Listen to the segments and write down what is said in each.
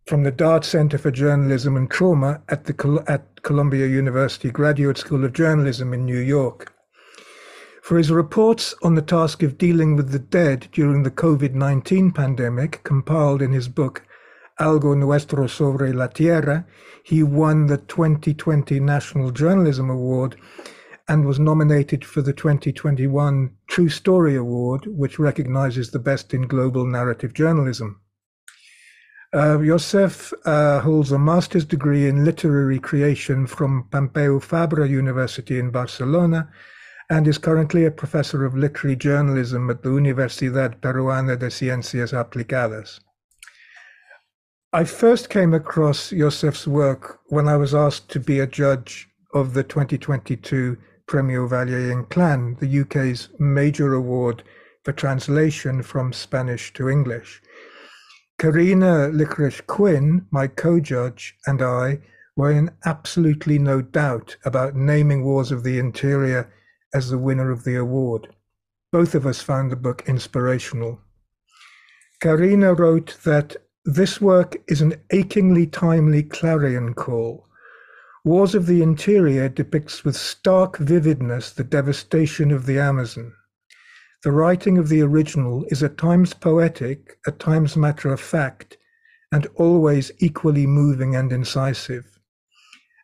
from the Dart Center for Journalism and Trauma at Columbia University Graduate School of Journalism in New York. For his reports on the task of dealing with the dead during the COVID-19 pandemic, compiled in his book Algo Nuestro sobre la Tierra, he won the 2020 National Journalism Award and was nominated for the 2021 True Story Award, which recognizes the best in global narrative journalism. Josep holds a master's degree in literary creation from Pompeu Fabra University in Barcelona and is currently a professor of literary journalism at the Universidad Peruana de Ciencias Aplicadas. I first came across Jocep's work when I was asked to be a judge of the 2022 Premio Valle-Inclán, the UK's major award for translation from Spanish to English. Karina Licorice Quinn, my co-judge, and I were in absolutely no doubt about naming Wars of the Interior as the winner of the award. Both of us found the book inspirational. Karina wrote that this work is an achingly timely clarion call. Wars of the Interior depicts with stark vividness the devastation of the Amazon. The writing of the original is at times poetic, at times matter of fact, and always equally moving and incisive.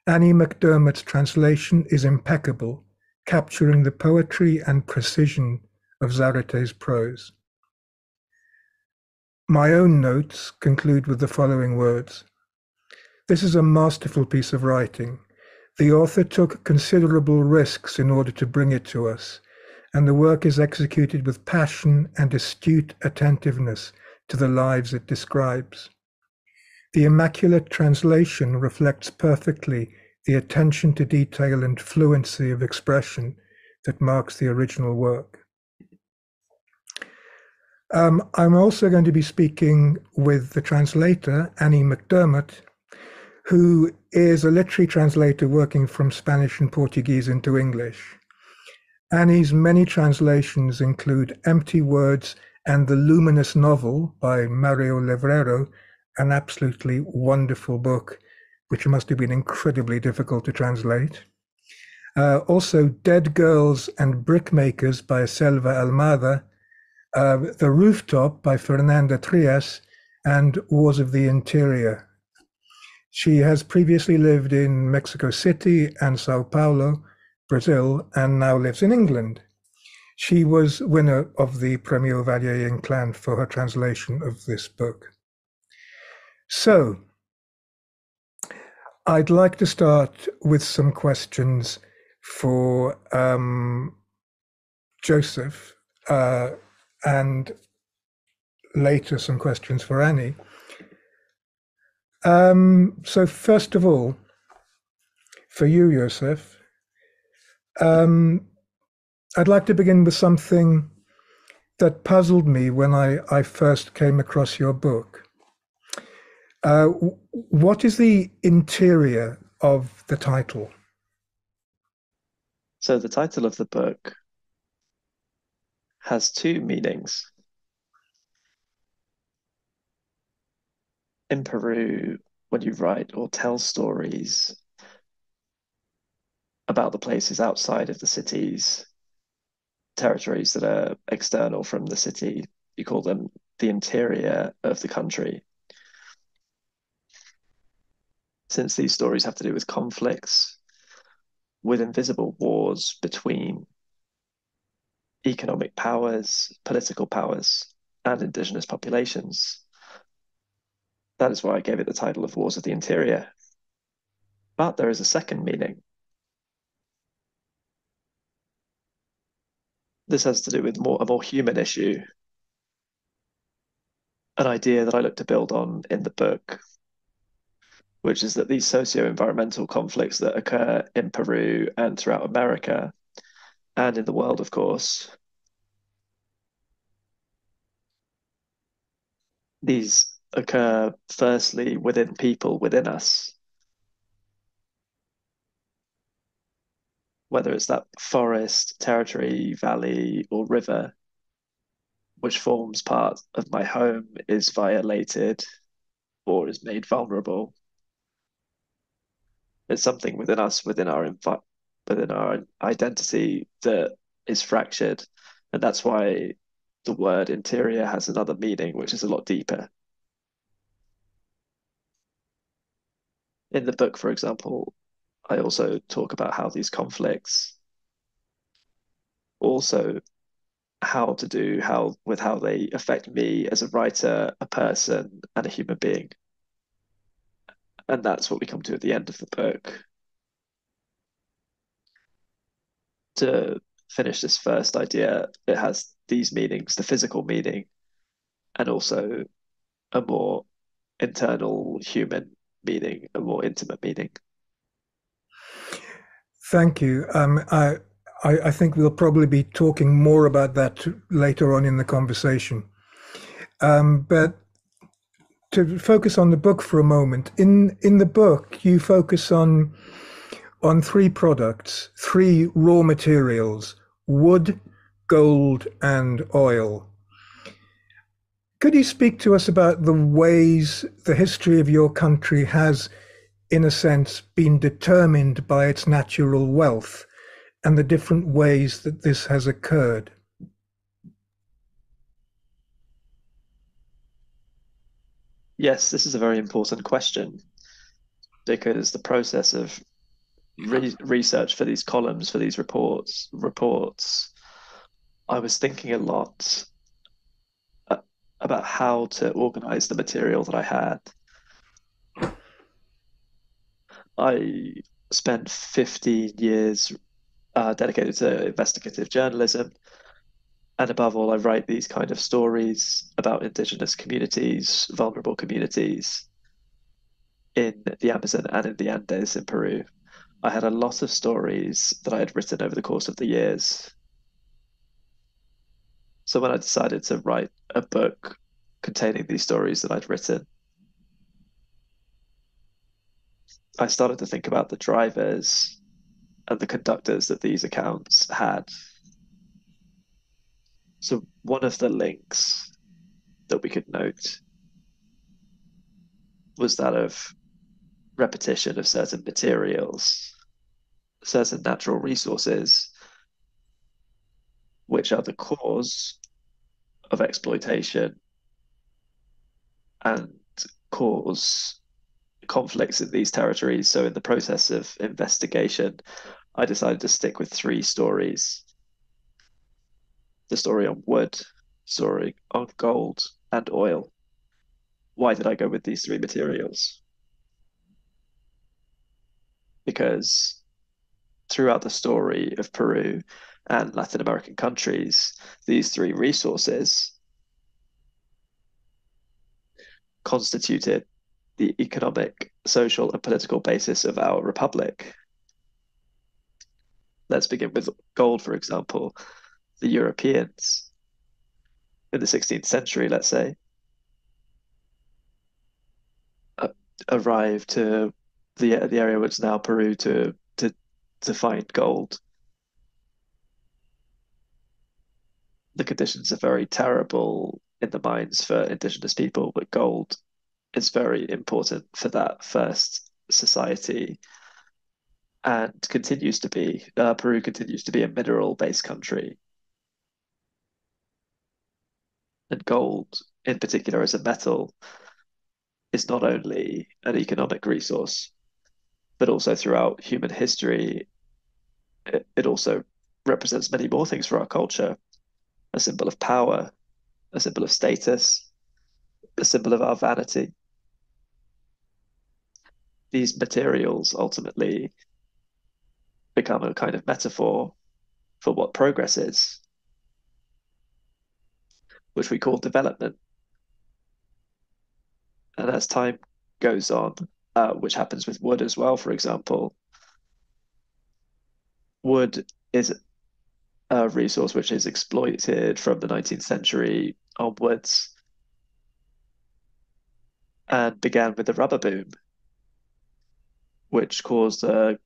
Annie McDermott's translation is impeccable, capturing the poetry and precision of Zarate's prose. My own notes conclude with the following words. This is a masterful piece of writing. The author took considerable risks in order to bring it to us, and the work is executed with passion and astute attentiveness to the lives it describes. The immaculate translation reflects perfectly the attention to detail and fluency of expression that marks the original work. I'm also going to be speaking with the translator, Annie McDermott, who is a literary translator working from Spanish and Portuguese into English. Annie's many translations include Empty Words and The Luminous Novel by Mario Levrero, an absolutely wonderful book, which must have been incredibly difficult to translate. Also, Dead Girls and Brickmakers by Selva Almada, The Rooftop by Fernanda Trias, and Wars of the Interior. She has previously lived in Mexico City and Sao Paulo, Brazil, and now lives in England. She was winner of the Premio Valle-Inclán for her translation of this book. So, I'd like to start with some questions for Joseph, and later some questions for Annie. So first of all, for you, Joseph, I'd like to begin with something that puzzled me when I first came across your book. What is the interior of the title? So the title of the book has two meanings. In Peru, when you write or tell stories about the places outside of the cities, territories that are external from the city, you call them the interior of the country. Since these stories have to do with conflicts, with invisible wars between economic powers, political powers, and indigenous populations, that is why I gave it the title of Wars of the Interior. But there is a second meaning. This has to do with a more human issue, an idea that I look to build on in the book, which is that these socio-environmental conflicts that occur in Peru and throughout America, and in the world, of course, these occur firstly within people, within us. Whether it's that forest, territory, valley, or river, which forms part of my home, is violated, or is made vulnerable. It's something within us, within our identity that is fractured, and that's why the word interior has another meaning, which is a lot deeper. In the book, for example, I also talk about how these conflicts also how they affect me as a writer, a person, and a human being. And that's what we come to at the end of the book. To finish this first idea, it has these meanings, the physical meaning, and also a more internal human meaning, a more intimate meaning. Thank you. I think we'll probably be talking more about that later on in the conversation. But to focus on the book for a moment, in the book, you focus on three products, three raw materials: wood, gold, and oil. Could you speak to us about the ways the history of your country has, in a sense, been determined by its natural wealth and the different ways that this has occurred? Yes, this is a very important question because the process of research for these columns, for these reports, I was thinking a lot uh, about how to organize the material that I had. I spent 15 years dedicated to investigative journalism. And above all, I write these kind of stories about indigenous communities, vulnerable communities in the Amazon and in the Andes in Peru. I had a lot of stories that I had written over the course of the years. So when I decided to write a book containing these stories that I'd written, I started to think about the drivers and the conductors that these accounts had. So one of the links that we could note was that of repetition of certain materials, certain natural resources, which are the cause of exploitation and cause conflicts in these territories. So, in the process of investigation, I decided to stick with three stories: the story on wood, story on gold, and oil. Why did I go with these three materials? Because throughout the story of Peru and Latin American countries, these three resources constituted the economic, social, and political basis of our republic. Let's begin with gold, for example. The Europeans in the 16th century, let's say, uh, arrived to the area which is now Peru to find gold. The conditions are very terrible in the mines for indigenous people, but gold is very important for that first society and continues to be. Peru continues to be a mineral-based country, and gold, in particular, as a metal, is not only an economic resource, but also throughout human history, it also represents many more things for our culture: a symbol of power, a symbol of status, a symbol of our vanity. These materials ultimately become a kind of metaphor for what progress is, which we call development. And as time goes on, which happens with wood as well, for example, wood is a resource which is exploited from the 19th century onwards and began with the rubber boom, which caused a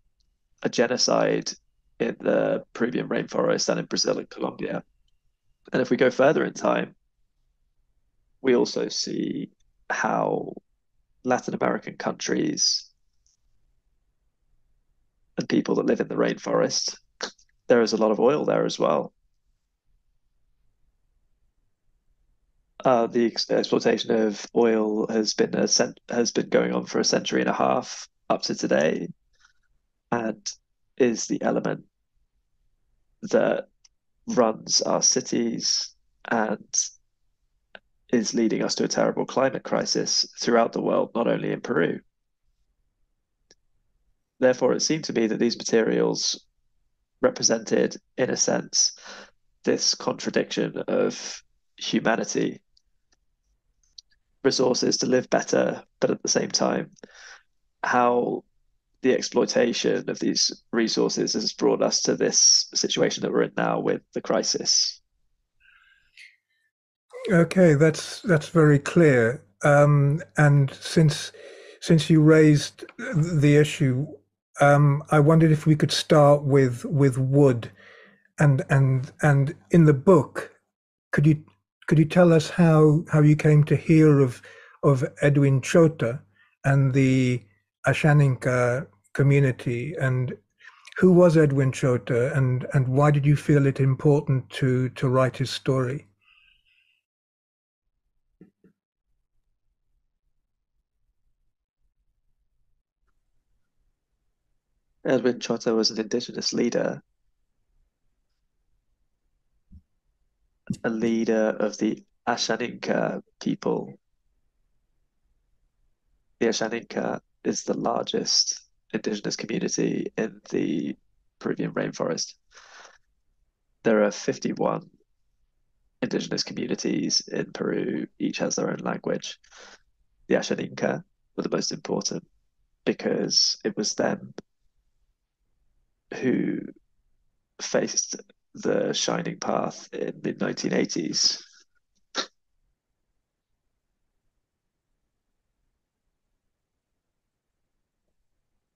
genocide in the Peruvian rainforest and in Brazil and Colombia. And if we go further in time, we also see how Latin American countries and people that live in the rainforest, there is a lot of oil there as well. The exploitation of oil has been going on for a century and a half up to today, and is the element that runs our cities and is leading us to a terrible climate crisis throughout the world, not only in Peru. Therefore, it seemed to me that these materials represented, in a sense, this contradiction of humanity, resources to live better, but at the same time, how the exploitation of these resources has brought us to this situation that we're in now with the crisis. Okay, that's very clear. And since you raised the issue, I wondered if we could start with wood, and in the book, could you could you tell us how you came to hear of Edwin Chota and the Ashaninka community, and who was Edwin Chota, and why did you feel it important to write his story? Edwin Choto was an indigenous leader, a leader of the Ashaninka people. The Ashaninka is the largest indigenous community in the Peruvian rainforest. There are 51 indigenous communities in Peru, each has their own language. The Ashaninka were the most important because it was them who faced the shining path in mid 1980s.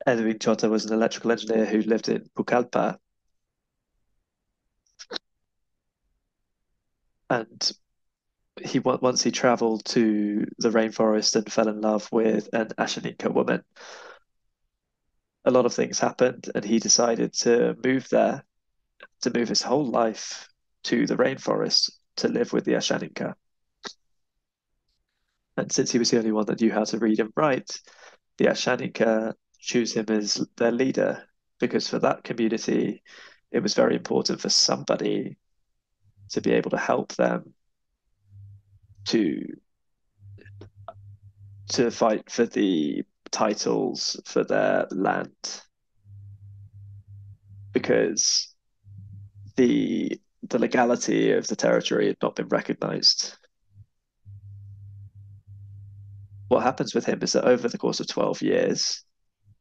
Edwin Chota was an electrical engineer who lived in Pucallpa, and once he traveled to the rainforest and fell in love with an Ashaninka woman. A lot of things happened, and he decided to move there, to move his whole life to the rainforest to live with the Ashaninka. And since he was the only one that knew how to read and write, the Ashaninka choose him as their leader because for that community, it was very important for somebody to be able to help them to fight for the titles for their land because the legality of the territory had not been recognized. What happens with him is that over the course of 12 years,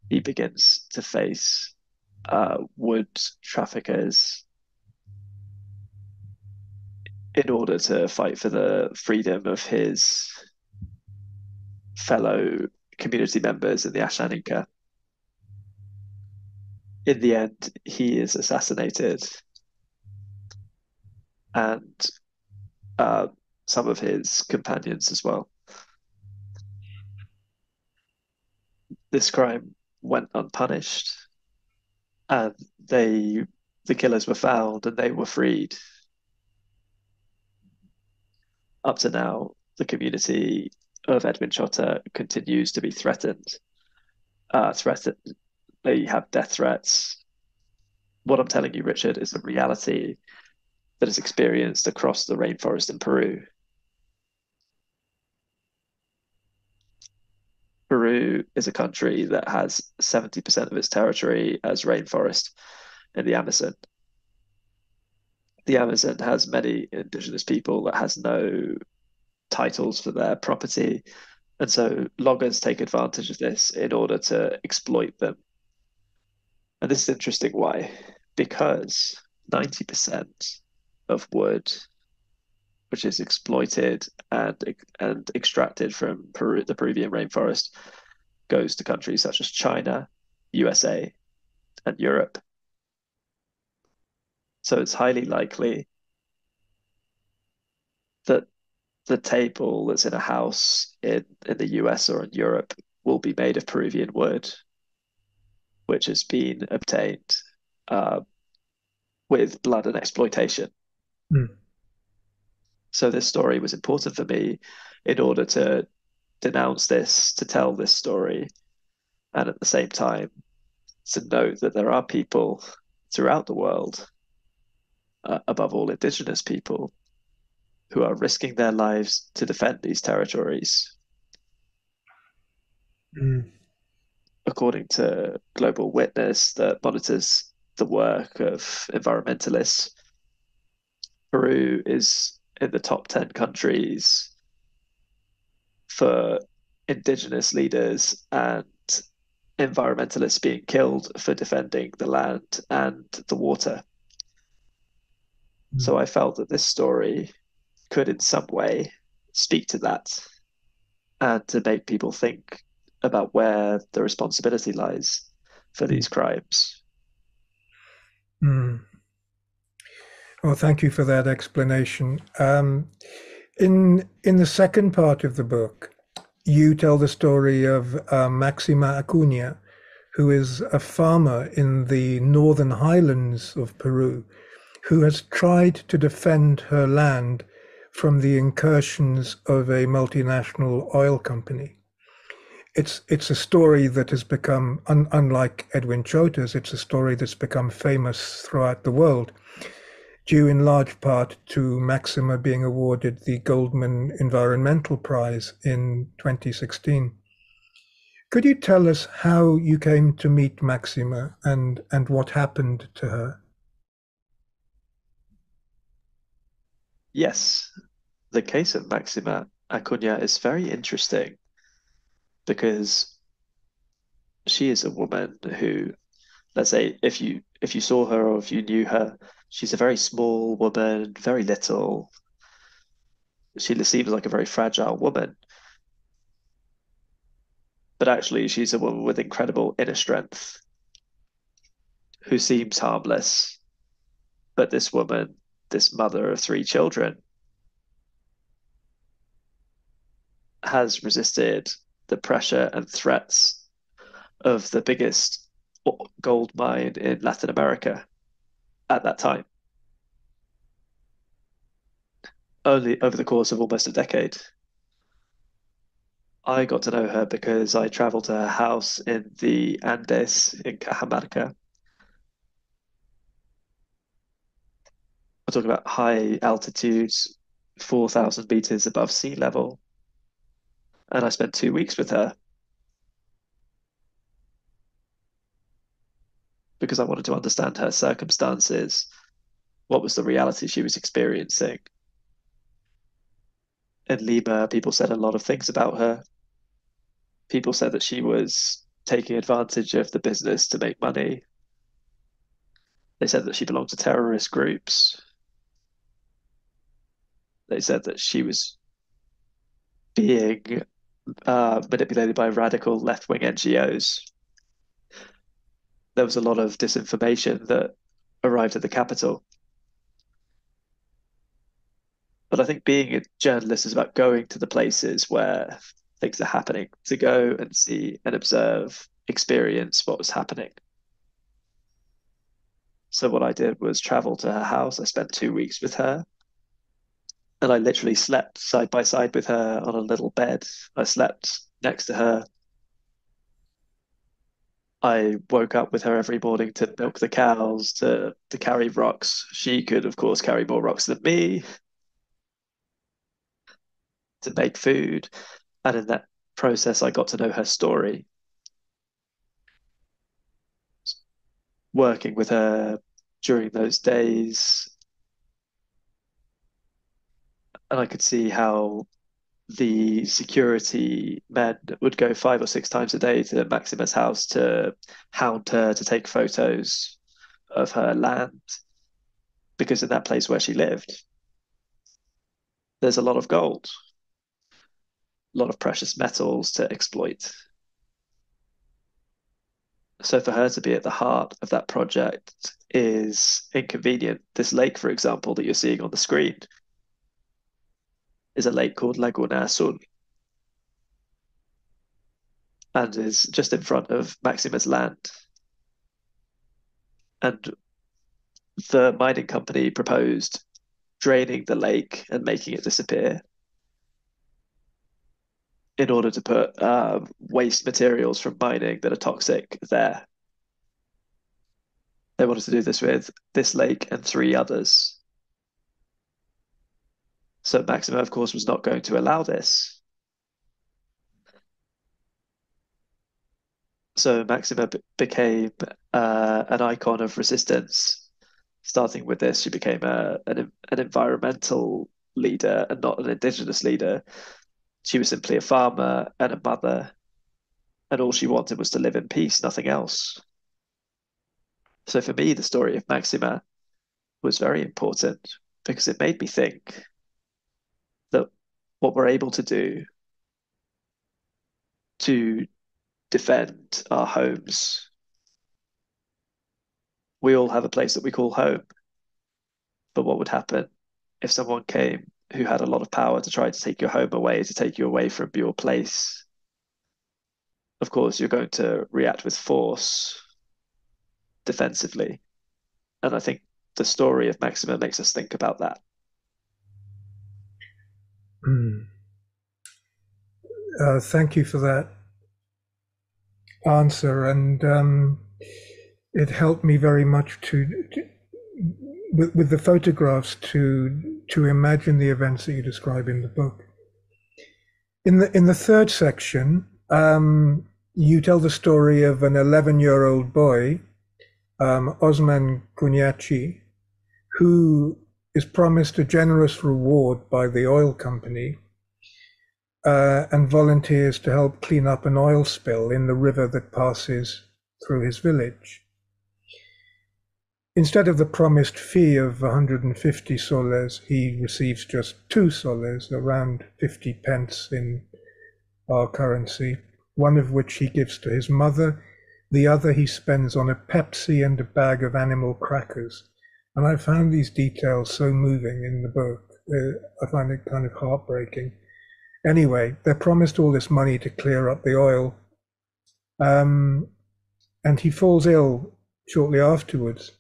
he begins to face wood traffickers in order to fight for the freedom of his fellow community members in the Ashaninka. In the end, he is assassinated, and some of his companions as well. This crime went unpunished, and the killers were found and they were freed. Up to now, the community of Edwin Chota continues to be threatened. Threatened. They have death threats. What I'm telling you, Richard, is a reality that is experienced across the rainforest in Peru. Peru is a country that has 70% of its territory as rainforest in the Amazon. The Amazon has many indigenous people that has no titles for their property, and so loggers take advantage of this in order to exploit them. And this is interesting. Why? Because 90% of wood, which is exploited and extracted from Peru, the Peruvian rainforest, goes to countries such as China, USA, and Europe. So it's highly likely that the table that's in a house in the US or in Europe will be made of Peruvian wood, which has been obtained uh, with blood and exploitation. Mm. So this story was important for me in order to denounce this, to tell this story, and at the same time to note that there are people throughout the world, above all indigenous people, who are risking their lives to defend these territories. Mm. According to Global Witness, that monitors the work of environmentalists, Peru is in the top 10 countries for indigenous leaders and environmentalists being killed for defending the land and the water. Mm. So I felt that this story could, in some way, speak to that and to make people think about where the responsibility lies for Mm. these crimes. Mm. Well, thank you for that explanation. In the second part of the book, you tell the story of Maxima Aunia, who is a farmer in the northern highlands of Peru, who has tried to defend her land from the incursions of a multinational oil company. It's a story that has become, unlike Edwin Cho's, it's a story that's become famous throughout the world, due in large part to Maxima being awarded the Goldman Environmental Prize in 2016. Could you tell us how you came to meet Maxima and what happened to her? Yes, the case of Maxima Aunia is very interesting because she is a woman who, let's say, if you saw her or if you knew her, she's a very small woman, very little. She seems like a very fragile woman, but actually she's a woman with incredible inner strength who seems harmless. But this woman, this mother of three children, has resisted the pressure and threats of the biggest gold mine in Latin America at that time, only over the course of almost a decade. I got to know her because I traveled to her house in the Andes in Cajamarca. I'm talking about high altitudes, 4,000 meters above sea level. And I spent 2 weeks with her because I wanted to understand her circumstances, what was the reality she was experiencing. In Lima, people said a lot of things about her. People said that she was taking advantage of the business to make money. They said that she belonged to terrorist groups. They said that she was being manipulated by radical left-wing NGOs. There was a lot of disinformation that arrived at the capital. But I think being a journalist is about going to the places where things are happening, to go and see and observe, experience what was happening. So what I did was travel to her house. I spent 2 weeks with her, and I literally slept side by side with her on a little bed. I slept next to her. I woke up with her every morning to milk the cows, to carry rocks. She could, of course, carry more rocks than me, to make food. And in that process, I got to know her story. Working with her during those days, and I could see how the security men would go 5 or 6 times a day to Maxima's house to hound her to take photos of her land, because in that place where she lived, there's a lot of gold, a lot of precious metals to exploit. So for her to be at the heart of that project is inconvenient. This lake, for example, that you're seeing on the screen, is a lake called Laguna Azul and is just in front of Maxima's land. And the mining company proposed draining the lake and making it disappear in order to put waste materials from mining that are toxic there. They wanted to do this with this lake and three others. So Maxima, of course, was not going to allow this. So Maxima became an icon of resistance. Starting with this, she became an environmental leader and not an indigenous leader. She was simply a farmer and a mother, and all she wanted was to live in peace, nothing else. So for me, the story of Maxima was very important because it made me think that what we're able to do to defend our homes, we all have a place that we call home. But what would happen if someone came who had a lot of power to try to take your home away, to take you away from your place? Of course, you're going to react with force defensively. And I think the story of Maxima makes us think about that. Thank you for that answer, and it helped me very much with the photographs to imagine the events that you describe in the book. In the third section, you tell the story of an 11-year-old boy, Osman Kunyachi, who is promised a generous reward by the oil company and volunteers to help clean up an oil spill in the river that passes through his village. Instead of the promised fee of 150 soles, he receives just 2 soles, around 50 pence in our currency, one of which he gives to his mother, the other he spends on a Pepsi and a bag of animal crackers. And I found these details so moving in the book. I find it kind of heartbreaking. Anyway, they're promised all this money to clear up the oil, and he falls ill shortly afterwards.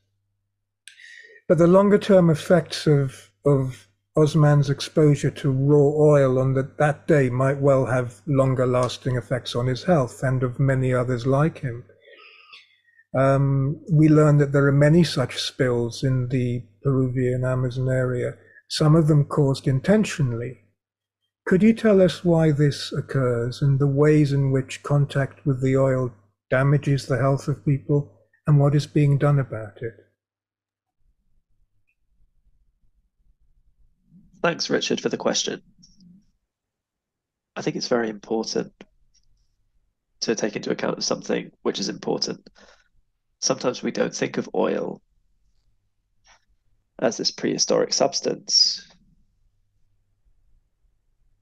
But the longer-term effects of Osman's exposure to raw oil on that day might well have longer-lasting effects on his health and of many others like him. We learn that there are many such spills in the Peruvian Amazon area, some of them caused intentionally. Could you tell us why this occurs and the ways in which contact with the oil damages the health of people and what is being done about it? Thanks, Richard, for the question. I think it's very important to take into account something which is important. Sometimes we don't think of oil as this prehistoric substance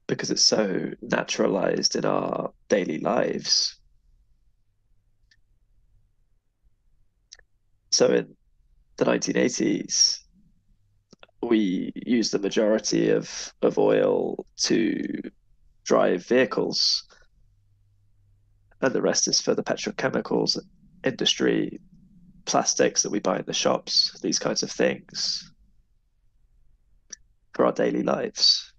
because it's so naturalized in our daily lives. So in the 1980s, we used the majority of oil to drive vehicles, and the rest is for the petrochemicals industry, plastics that we buy in the shops, these kinds of things for our daily lives.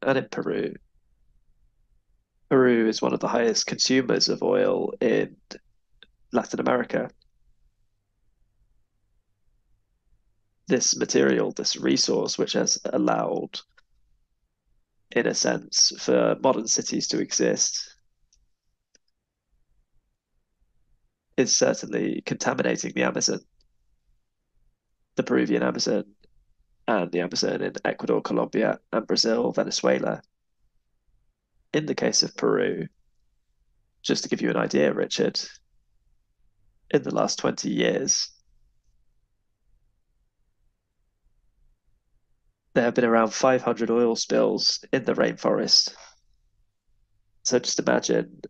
And in Peru, Peru is one of the highest consumers of oil in Latin America. This material, this resource, which has allowed, in a sense, for modern cities to exist, is certainly contaminating the Amazon, the Peruvian Amazon, and the Amazon in Ecuador, Colombia, and Brazil, Venezuela. In the case of Peru, just to give you an idea, Richard, in the last 20 years, there have been around 500 oil spills in the rainforest. So just imagine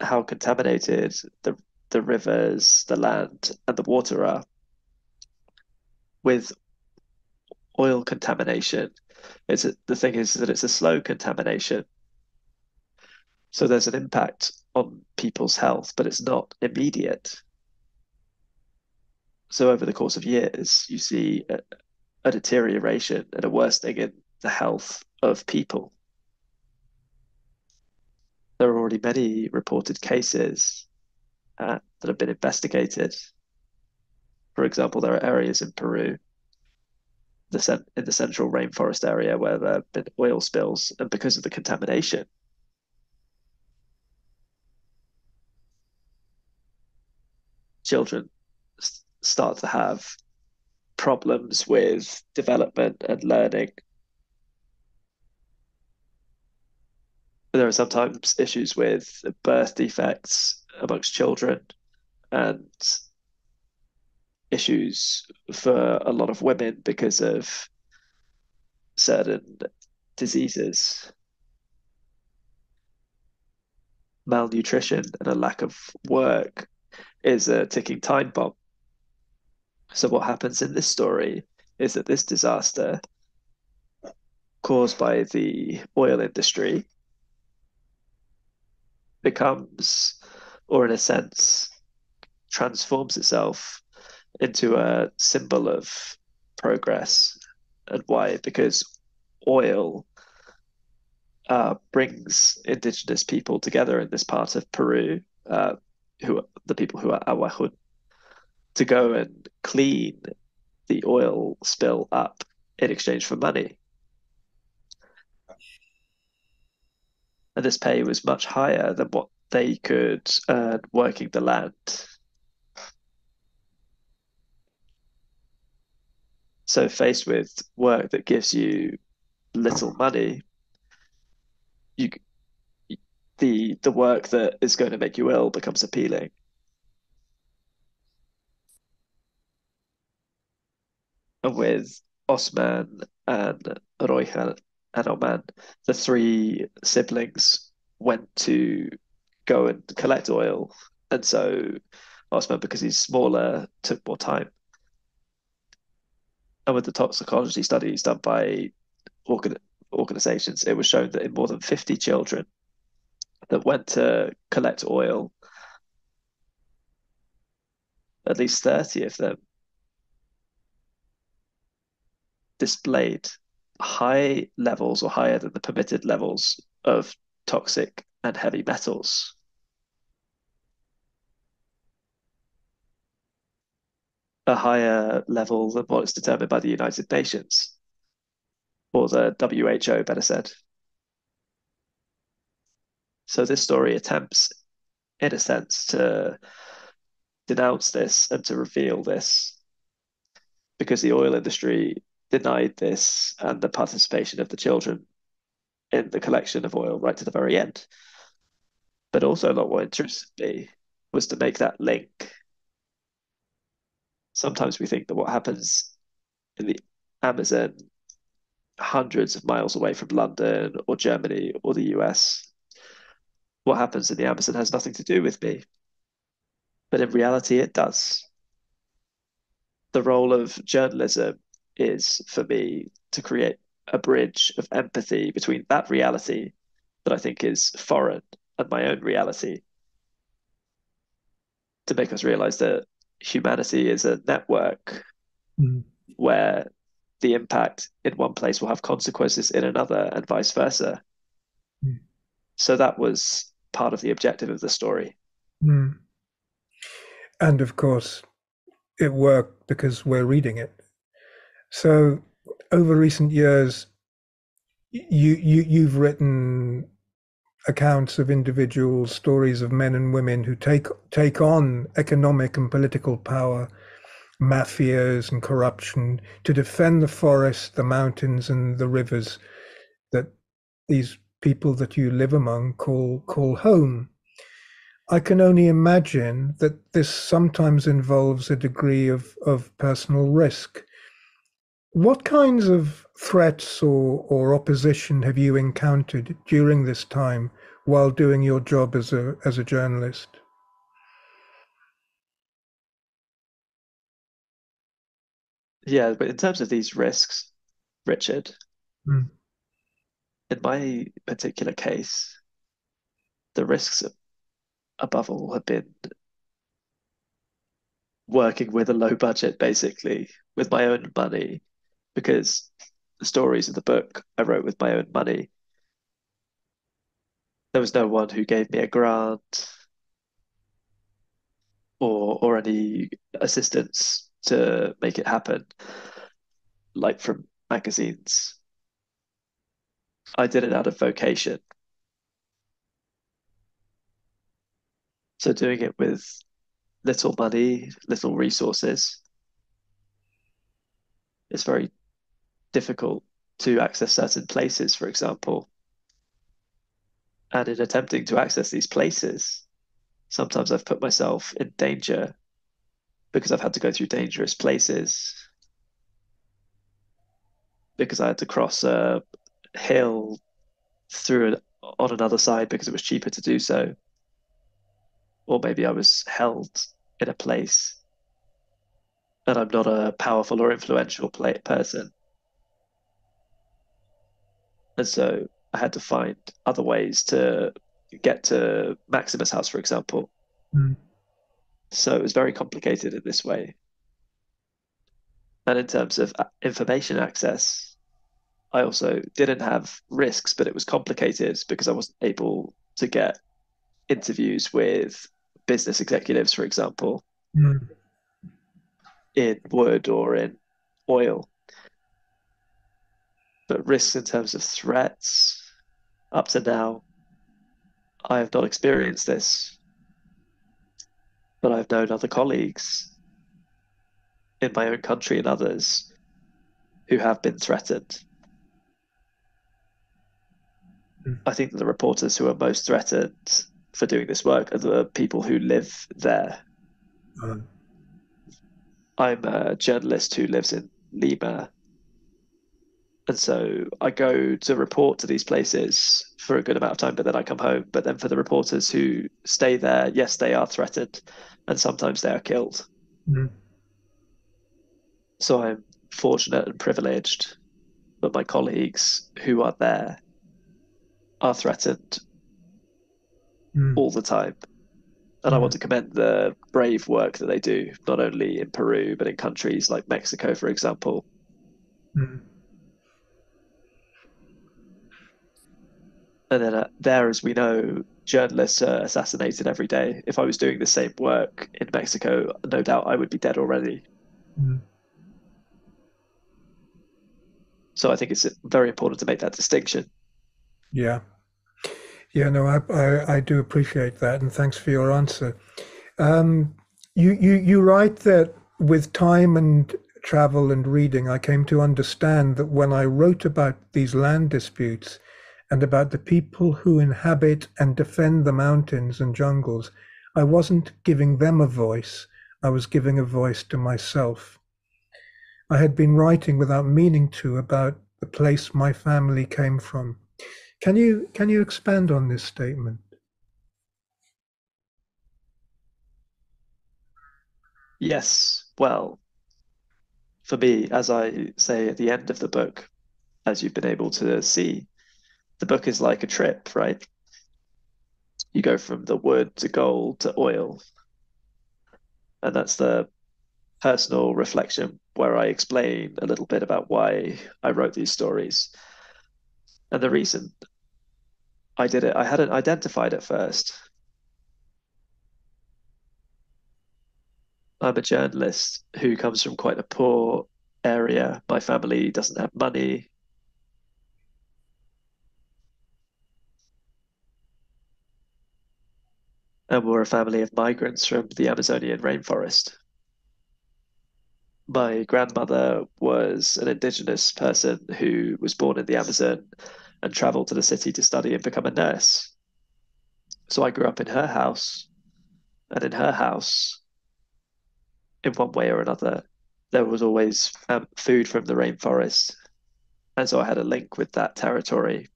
how contaminated the rivers, the land, and the water are with oil contamination. The thing is that it's a slow contamination. So there's an impact on people's health, but it's not immediate. So over the course of years, you see a deterioration and a worsening in the health of people. There are already many reported cases that have been investigated. For example, there are areas in Peru, in the central rainforest area, where there have been oil spills, and because of the contamination, children start to have problems with development and learning. There are sometimes issues with birth defects amongst children and issues for a lot of women because of certain diseases. Malnutrition and a lack of work is a ticking time bomb. So what happens in this story is that this disaster caused by the oil industry becomes, or in a sense, transforms itself into a symbol of progress. And why? Because oil brings indigenous people together in this part of Peru, the people who are Awahun, to go and clean the oil spill up in exchange for money. And this pay was much higher than what they could earn working the land. So faced with work that gives you little money, you the work that is going to make you ill becomes appealing. And with Osman and Royhan and Oman, the three siblings went to go and collect oil. And so Osman, because he's smaller, took more time. And with the toxicology studies done by organizations, it was shown that in more than 50 children that went to collect oil, at least 30 of them displayed high levels or higher than the permitted levels of toxic and heavy metals. A higher level than what is determined by the United Nations, or the WHO, better said. So this story attempts, in a sense, to denounce this and to reveal this, because the oil industry denied this and the participation of the children in the collection of oil right to the very end. But also, a lot more interestingly, was to make that link. Sometimes we think that what happens in the Amazon, hundreds of miles away from London or Germany or the US, what happens in the Amazon has nothing to do with me. But in reality, it does. The role of journalism is, for me, to create a bridge of empathy between that reality that I think is foreign and my own reality, to make us realize that humanity is a network where the impact in one place will have consequences in another and vice versa. So that was part of the objective of the story. And of course, it worked because we're reading it. So over recent years, you've written accounts of individuals, stories of men and women who take on economic and political power, mafias and corruption, to defend the forests, the mountains, and the rivers that these people that you live among call home. I can only imagine that this sometimes involves a degree of personal risk. What kinds of threats or opposition have you encountered during this time while doing your job as a journalist? Yeah, but in terms of these risks, Richard. Mm. In my particular case, the risks above all have been working with a low budget, basically, with my own money, because the stories of the book I wrote with my own money. There was no one who gave me a grant or any assistance to make it happen, like from magazines. I did it out of vocation. So doing it with little money, little resources, it's very difficult to access certain places, for example. And in attempting to access these places, sometimes I've put myself in danger because I've had to go through dangerous places, because I had to cross a hill through it on another side because it was cheaper to do so. Or maybe I was held in a place and I'm not a powerful or influential person. And so I had to find other ways to get to Maxima's house, for example. Mm. So it was very complicated in this way. And in terms of information access, I also didn't have risks, but it was complicated because I wasn't able to get interviews with business executives, for example, Mm. in wood or in oil. But risks in terms of threats, up to now, I have not experienced this, but I've known other colleagues in my own country and others who have been threatened. Mm. I think that the reporters who are most threatened for doing this work are the people who live there. Uh, I'm a journalist who lives in Lima, and so I go to report to these places for a good amount of time, but then I come home. But then for the reporters who stay there, yes, they are threatened, and sometimes they are killed. mm. So I'm fortunate and privileged, but my colleagues who are there are threatened Mm. all the time. And I Mm. want to commend the brave work that they do, not only in Peru, but in countries like Mexico, for example. Mm. And then there, as we know, journalists are assassinated every day. If I was doing the same work in Mexico, no doubt I would be dead already. Mm. So I think it's very important to make that distinction. Yeah. Yeah, no, I do appreciate that, and thanks for your answer. Um, you write that with time and travel and reading, I came to understand that when I wrote about these land disputes and about the people who inhabit and defend the mountains and jungles, I wasn't giving them a voice, I was giving a voice to myself. I had been writing without meaning to about the place my family came from. Can you expand on this statement? Yes, well, for me, as I say at the end of the book, as you've been able to see, the book is like a trip, right? You go from the wood to gold to oil, and that's the personal reflection where I explain a little bit about why I wrote these stories. And the reason I did it, I hadn't identified at first. I'm a journalist who comes from quite a poor area. My family doesn't have money, and we're a family of migrants from the Amazonian rainforest. My grandmother was an indigenous person who was born in the Amazon and traveled to the city to study and become a nurse. So I grew up in her house, and in her house, in one way or another, there was always food from the rainforest. And so I had a link with that territory,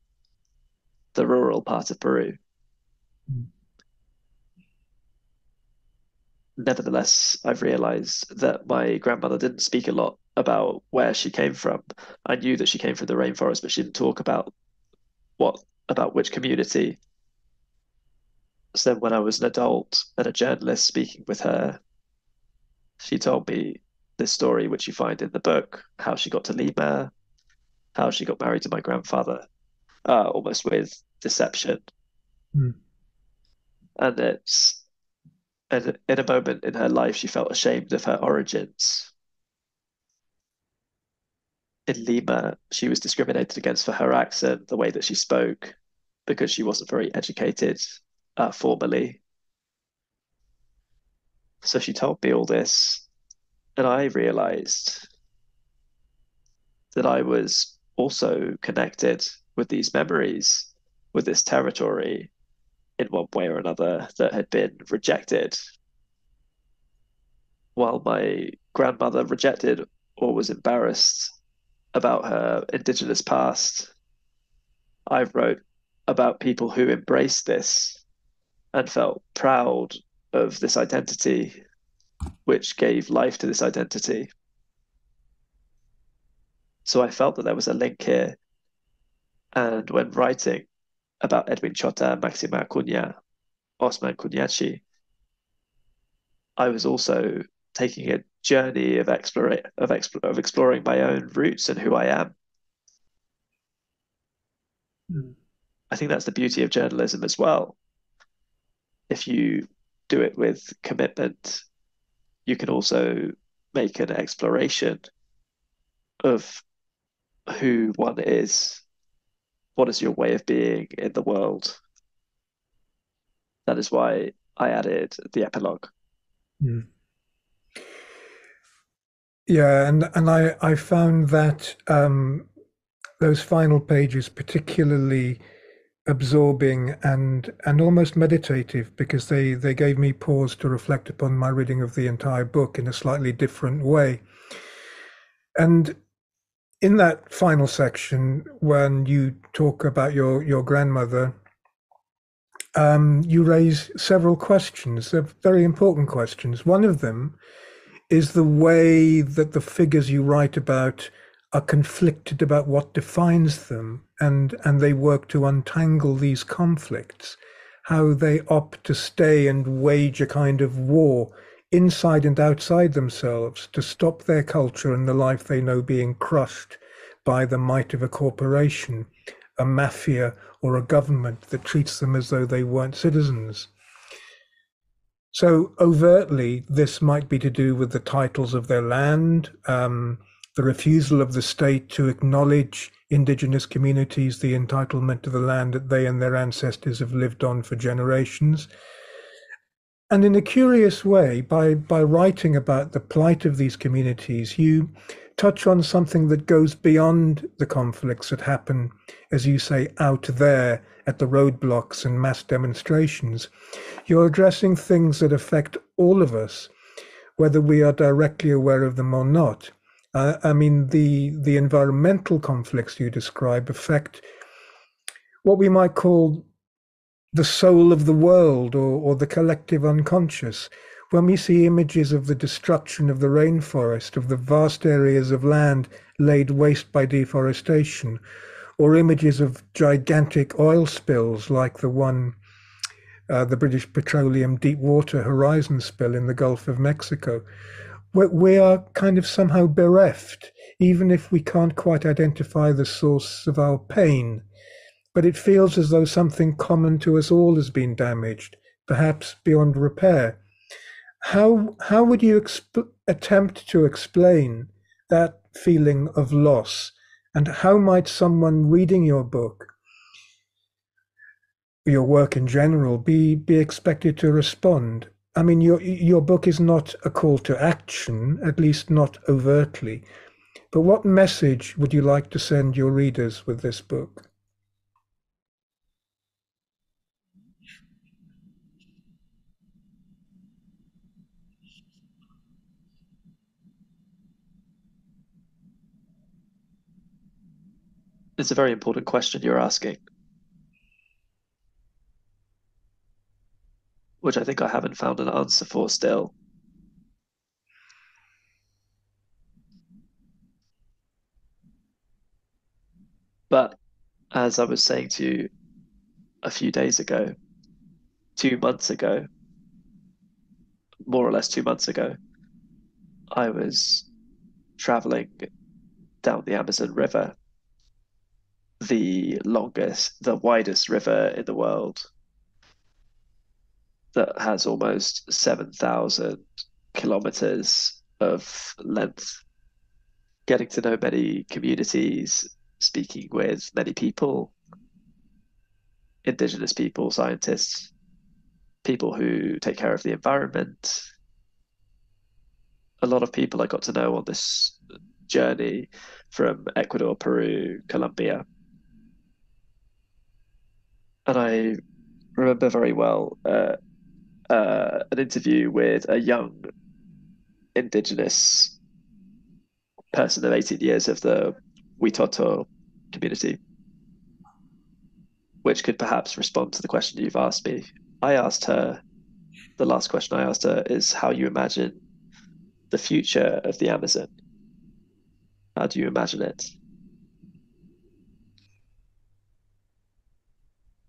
the rural part of Peru. Nevertheless, I've realized that my grandmother didn't speak a lot about where she came from. I knew that she came from the rainforest, but she didn't talk what about which community. So then when I was an adult and a journalist speaking with her, she told me this story, which you find in the book, how she got to Lima, how she got married to my grandfather, almost with deception. Mm. And and in a moment in her life, she felt ashamed of her origins. In Lima, she was discriminated against for her accent, the way that she spoke, because she wasn't very educated formally. So she told me all this, and I realized that I was also connected with these memories, with this territory in one way or another that had been rejected. While my grandmother rejected or was embarrassed about her indigenous past, I wrote about people who embraced this and felt proud of this identity, which gave life to this identity. So I felt that there was a link here. And when writing about Edwin Chota, Maxima Aunia, Osman Kunyachi, I was also taking a journey of exploring my own roots and who I am. Mm. I think that's the beauty of journalism as well. If you do it with commitment, you can also make an exploration of who one is. What is your way of being in the world? That is why I added the epilogue. Mm. Yeah, and I found that those final pages particularly absorbing and almost meditative because they gave me pause to reflect upon my reading of the entire book in a slightly different way. And in that final section, when you talk about your grandmother, you raise several questions. They're very important questions. One of them is the way that the figures you write about are conflicted about what defines them, and they work to untangle these conflicts, how they opt to stay and wage a kind of war inside and outside themselves to stop their culture and the life they know being crushed by the might of a corporation, a mafia, or a government that treats them as though they weren't citizens. So overtly, this might be to do with the titles of their land, the refusal of the state to acknowledge indigenous communities, the entitlement to the land that they and their ancestors have lived on for generations. And in a curious way, by writing about the plight of these communities, you touch on something that goes beyond the conflicts that happen, as you say, out there at the roadblocks and mass demonstrations. You're addressing things that affect all of us, whether we are directly aware of them or not. I mean, the environmental conflicts you describe affect what we might call the soul of the world or the collective unconscious. When we see images of the destruction of the rainforest, of the vast areas of land laid waste by deforestation, or images of gigantic oil spills like the British Petroleum Deepwater Horizon spill in the Gulf of Mexico, we are kind of somehow bereft, even if we can't quite identify the source of our pain. But it feels as though something common to us all has been damaged, perhaps beyond repair. How would you attempt to explain that feeling of loss? And how might someone reading your book, your work in general, be expected to respond? I mean, your book is not a call to action, at least not overtly. But what message would you like to send your readers with this book? It's a very important question you're asking, which I think I haven't found an answer for still. But as I was saying to you a few days ago, 2 months ago, more or less 2 months ago, I was traveling down the Amazon River, the widest river in the world that has almost 7,000 kilometers of length, getting to know many communities, speaking with many people, indigenous people, scientists, people who take care of the environment. A lot of people I got to know on this journey from Ecuador, Peru, Colombia. And I remember very well an interview with a young indigenous person of 18 years of the Witoto community, which could perhaps respond to the question you've asked me. I asked her, the last question I asked her is how you imagine the future of the Amazon. How do you imagine it?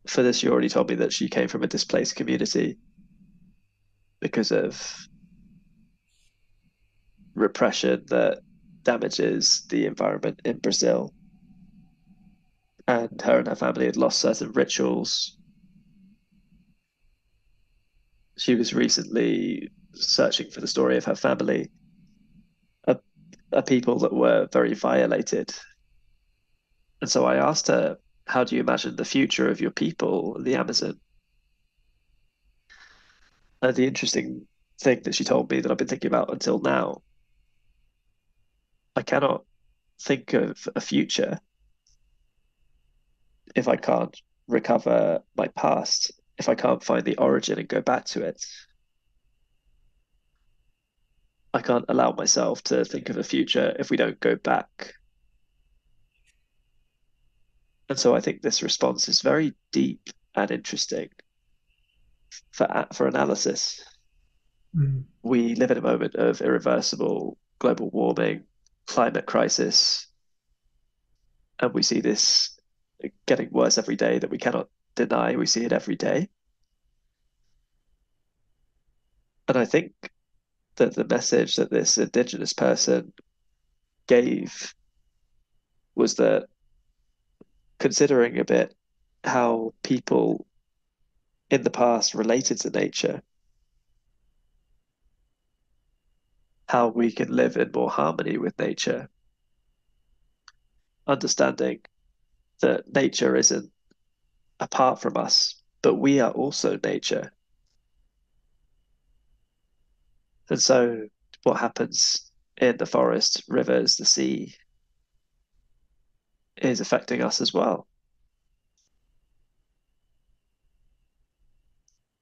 For this, you already told me that she came from a displaced community because of repression that damages the environment in Brazil. And her family had lost certain rituals. She was recently searching for the story of her family, a people that were very violated. And so I asked her, how do you imagine the future of your people, the Amazon? And the interesting thing that she told me that I've been thinking about until now, I cannot think of a future if I can't recover my past, if I can't find the origin and go back to it. I can't allow myself to think of a future if we don't go back. And so I think this response is very deep and interesting for analysis. Mm. We live in a moment of irreversible global warming, climate crisis, and we see this getting worse every day that we cannot deny. We see it every day. And I think that the message that this indigenous person gave was that, considering a bit how people in the past related to nature, how we can live in more harmony with nature, understanding that nature isn't apart from us, but we are also nature. And so what happens in the forest, rivers, the sea is affecting us as well.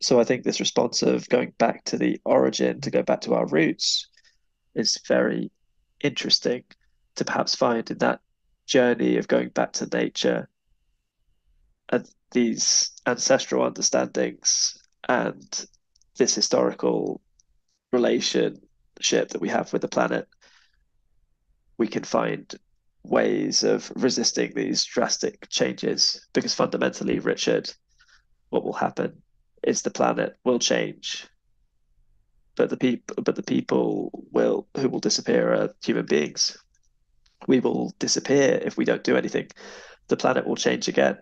So I think this response of going back to the origin, to go back to our roots, is very interesting to perhaps find in that journey of going back to nature and these ancestral understandings and this historical relationship that we have with the planet. We can find ways of resisting these drastic changes, because fundamentally, Richard, what will happen is the planet will change, but the people who will disappear are human beings. We will disappear if we don't do anything. The planet will change again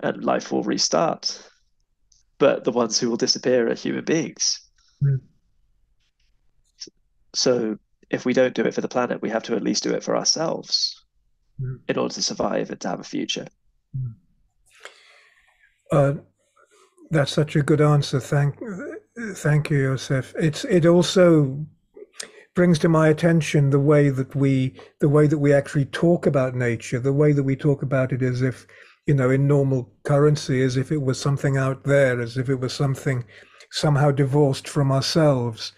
and life will restart, but the ones who will disappear are human beings. Mm. So if we don't do it for the planet, we have to at least do it for ourselves Mm. in order to survive and to have a future. Mm. Uh, that's such a good answer. Thank you, Josef. It also brings to my attention the way that we actually talk about nature, the way that we talk about it as if, in normal currency, as if it was something out there, as if it was something somehow divorced from ourselves,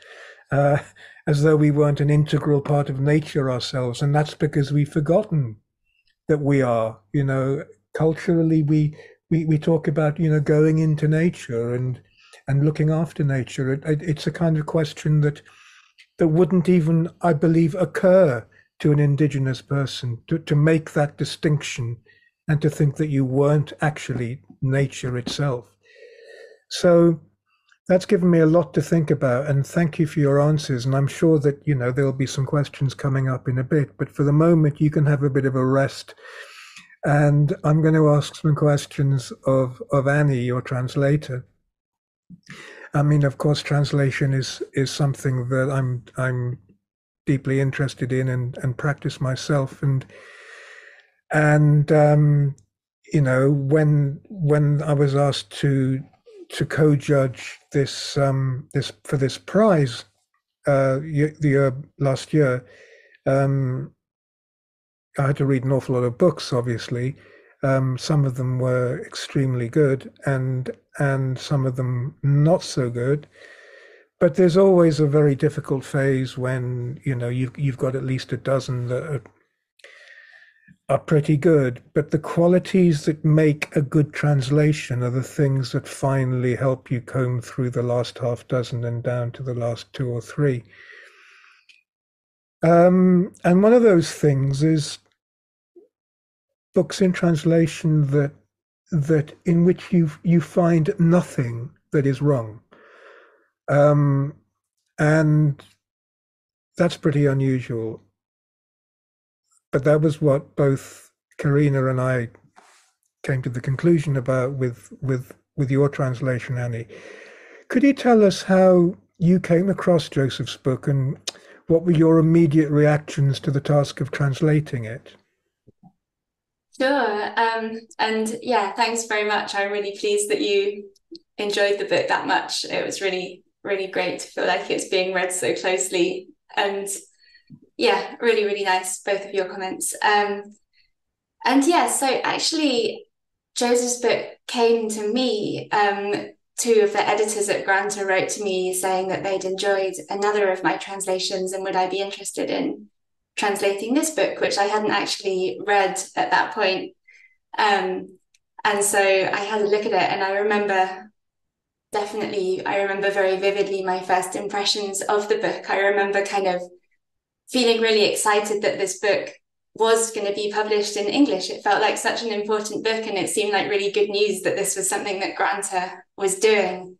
as though we weren't an integral part of nature ourselves. And that's because we've forgotten that we are. Culturally, we talk about, going into nature and looking after nature. It's a kind of question that wouldn't even, I believe, occur to an indigenous person to make that distinction and to think that you weren't actually nature itself. So that's given me a lot to think about, and thank you for your answers. And I'm sure that, there'll be some questions coming up in a bit, but for the moment, you can have a bit of a rest. And I'm going to ask some questions of Annie, your translator. I mean, of course, translation is something that I'm deeply interested in and practice myself. And when I was asked to co-judge this prize last year, I had to read an awful lot of books, obviously. Some of them were extremely good, and some of them not so good. But there's always a very difficult phase when you've got at least a dozen that are pretty good. But the qualities that make a good translation are the things that finally help you comb through the last half dozen and down to the last two or three. And one of those things is books in translation that in which you find nothing that is wrong, and that's pretty unusual. But that was what both Karina and I came to the conclusion about with your translation, Annie. Could you tell us how you came across Joseph's book and what were your immediate reactions to the task of translating it? Sure. And yeah, thanks very much. I'm really pleased that you enjoyed the book that much. It was really, really great to feel like it's being read so closely. And yeah, really, really nice, both of your comments. And yeah, so actually, Joseph's book came to me. Two of the editors at Granta wrote to me saying that they'd enjoyed another of my translations and would I be interested in translating this book, which I hadn't actually read at that point. And so I had a look at it, and I remember very vividly my first impressions of the book. I remember kind of feeling really excited that this book was going to be published in English. It felt like such an important book, and it seemed like really good news that this was something that Granta was doing.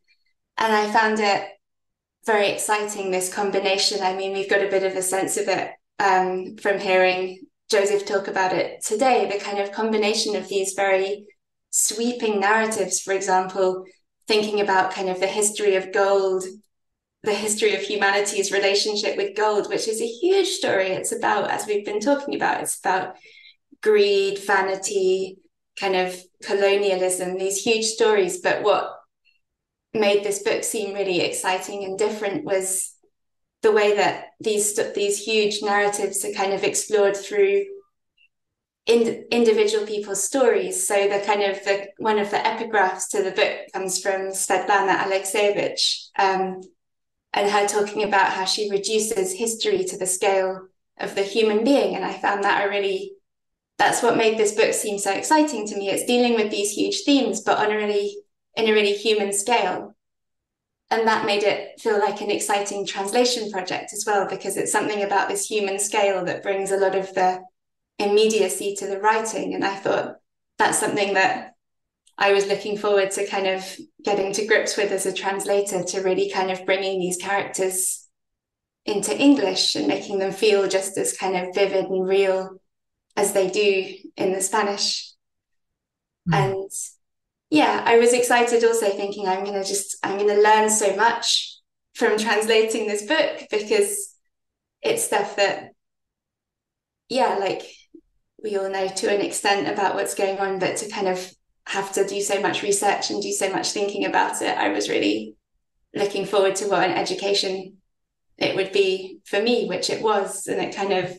And I found it very exciting, this combination. I mean, we've got a bit of a sense of it from hearing Joseph talk about it today, the kind of combination of these very sweeping narratives, for example, thinking about kind of the history of gold, the history of humanity's relationship with gold, which is a huge story. It's about, as we've been talking about, it's about greed, vanity, kind of colonialism, these huge stories. But what made this book seem really exciting and different was the way that these huge narratives are kind of explored through individual people's stories. So one of the epigraphs to the book comes from Svetlana Alexievich, and her talking about how she reduces history to the scale of the human being. And I found that that's what made this book seem so exciting to me. It's dealing with these huge themes, but in a really human scale. And that made it feel like an exciting translation project as well, because it's something about this human scale that brings a lot of the immediacy to the writing. And I thought that's something that I was looking forward to kind of getting to grips with as a translator, to really kind of bringing these characters into English and making them feel just as kind of vivid and real as they do in the Spanish. And yeah, I was excited also, thinking I'm going to learn so much from translating this book, because it's stuff that, yeah, like we all know to an extent about what's going on, but to kind of have to do so much research and do so much thinking about it, I was really looking forward to what an education it would be for me, which it was. And it kind of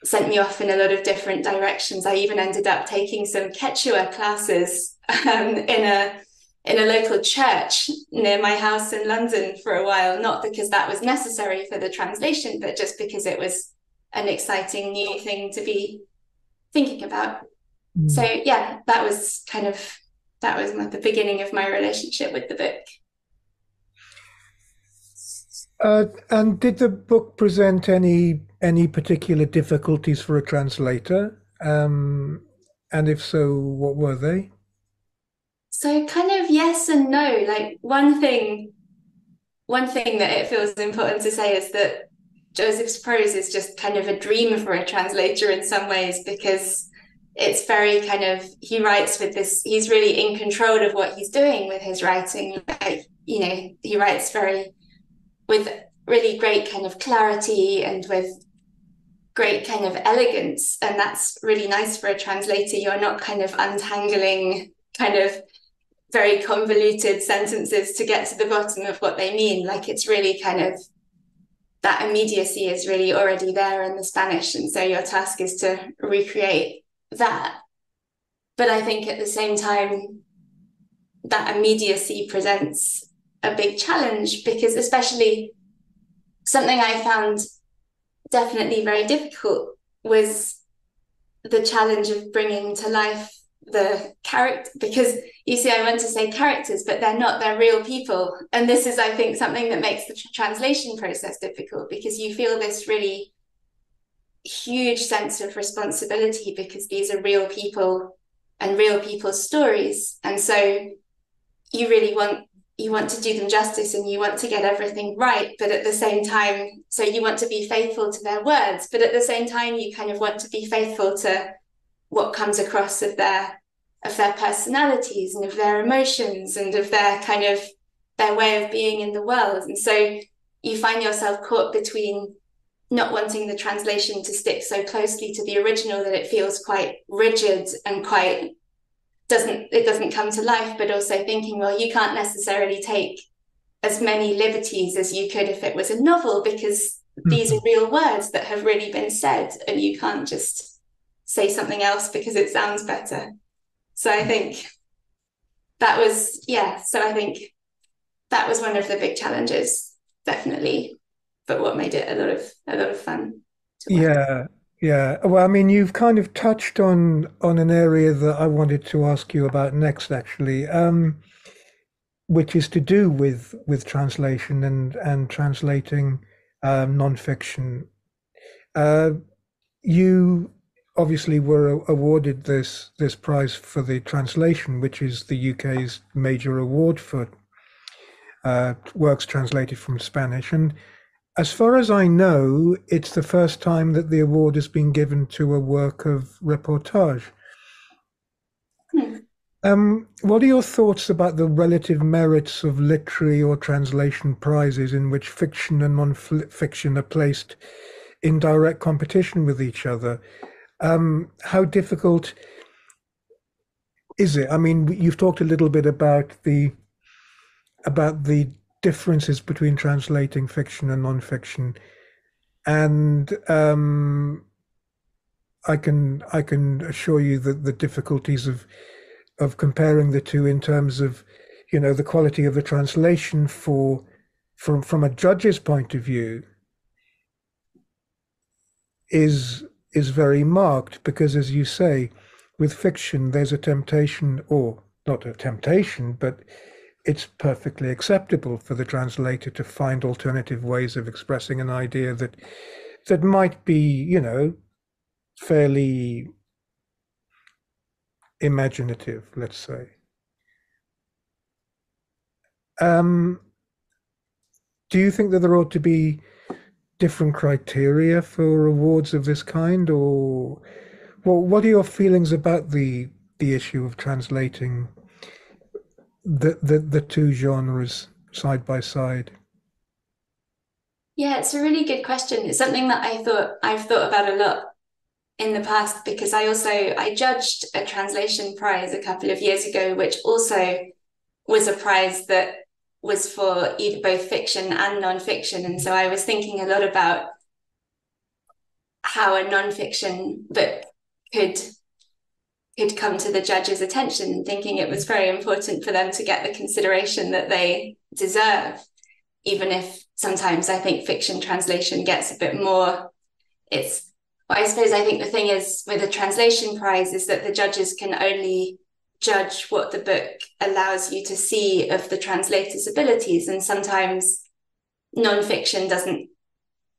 sent me off in a lot of different directions. I even ended up taking some Quechua classes in a local church near my house in London for a while, not because that was necessary for the translation, but just because it was an exciting new thing to be thinking about. So yeah, that was the beginning of my relationship with the book. And did the book present any particular difficulties for a translator? And if so, what were they? So kind of yes and no. Like one thing that it feels important to say is that Joseph's prose is just kind of a dream for a translator in some ways, because it's very kind of, he writes with this, he's really in control of what he's doing with his writing. Like, he writes with really great kind of clarity and with great kind of elegance. And that's really nice for a translator. You're not kind of untangling kind of very convoluted sentences to get to the bottom of what they mean. Like, it's really kind of, that immediacy is really already there in the Spanish. And so your task is to recreate that. But I think at the same time, that immediacy presents a big challenge, because especially something I found definitely very difficult was the challenge of bringing to life the character, because you see, I want to say characters, but they're not, they're real people. And this is, I think, something that makes the translation process difficult, because you feel this really huge sense of responsibility, because these are real people and real people's stories. And so you really want to do them justice, and you want to get everything right, but at the same time, so you want to be faithful to their words, but at the same time, you kind of want to be faithful to what comes across of their personalities and of their emotions and of their kind of their way of being in the world. And so you find yourself caught between not wanting the translation to stick so closely to the original that it feels quite rigid and quite doesn't come to life, but also thinking, well, you can't necessarily take as many liberties as you could if it was a novel, because these are real words that have really been said, and you can't just say something else because it sounds better. So I think that was, so I think that was one of the big challenges, definitely, but what made it a lot of fun to work. Yeah. Well, I mean, you've kind of touched on an area that I wanted to ask you about next, actually, which is to do with translation and translating nonfiction. You obviously were awarded this prize for the translation, which is the UK's major award for works translated from Spanish. And as far as I know, it's the first time that the award has been given to a work of reportage. What are your thoughts about the relative merits of literary or translation prizes in which fiction and non-fiction are placed in direct competition with each other? How difficult is it? I mean, you've talked a little bit about the differences between translating fiction and non-fiction, and I can assure you that the difficulties of comparing the two in terms of, the quality of the translation from a judge's point of view is very marked, because, as you say, with fiction there's a temptation, or not a temptation, but it's perfectly acceptable for the translator to find alternative ways of expressing an idea that might be, fairly imaginative, let's say. Do you think that there ought to be different criteria for awards of this kind, or what are your feelings about the issue of translating the two genres side by side? Yeah, it's a really good question. It's something that I've thought about a lot in the past, because I judged a translation prize a couple of years ago, which also was a prize that was for either both fiction and non-fiction. And so I was thinking a lot about how a non-fiction book could come to the judge's attention, and thinking it was very important for them to get the consideration that they deserve, even if sometimes I think fiction translation gets a bit more. I suppose I think the thing is with a translation prize is that the judges can only judge what the book allows you to see of the translator's abilities, and sometimes non-fiction doesn't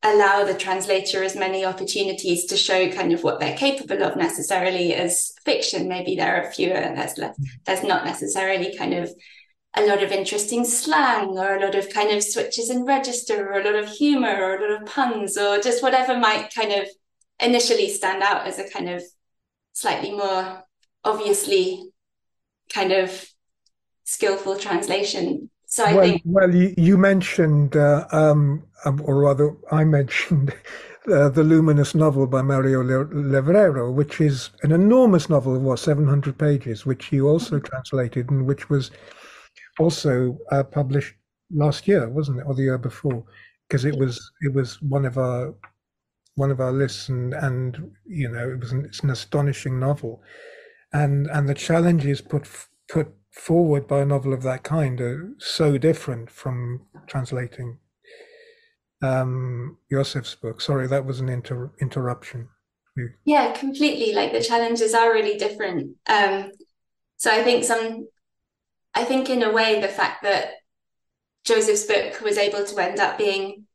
allow the translator as many opportunities to show kind of what they're capable of necessarily as fiction. Maybe there are fewer, there's not necessarily kind of a lot of interesting slang, or a lot of kind of switches in register, or a lot of humor, or a lot of puns, or just whatever might kind of initially stand out as a kind of slightly more obviously kind of skillful translation. So I think... Well, you mentioned, or rather, I mentioned the Luminous novel by Mario Levrero, which is an enormous novel of 700 pages, which you also translated, and which was also published last year, wasn't it, or the year before? Because it was one of our lists, and you know, it's an astonishing novel, and the challenges put forward by a novel of that kind are so different from translating Josef's book. Sorry, that was an interruption. Yeah, completely. Like, the challenges are really different. So I think in a way, the fact that Joseph's book was able to end up being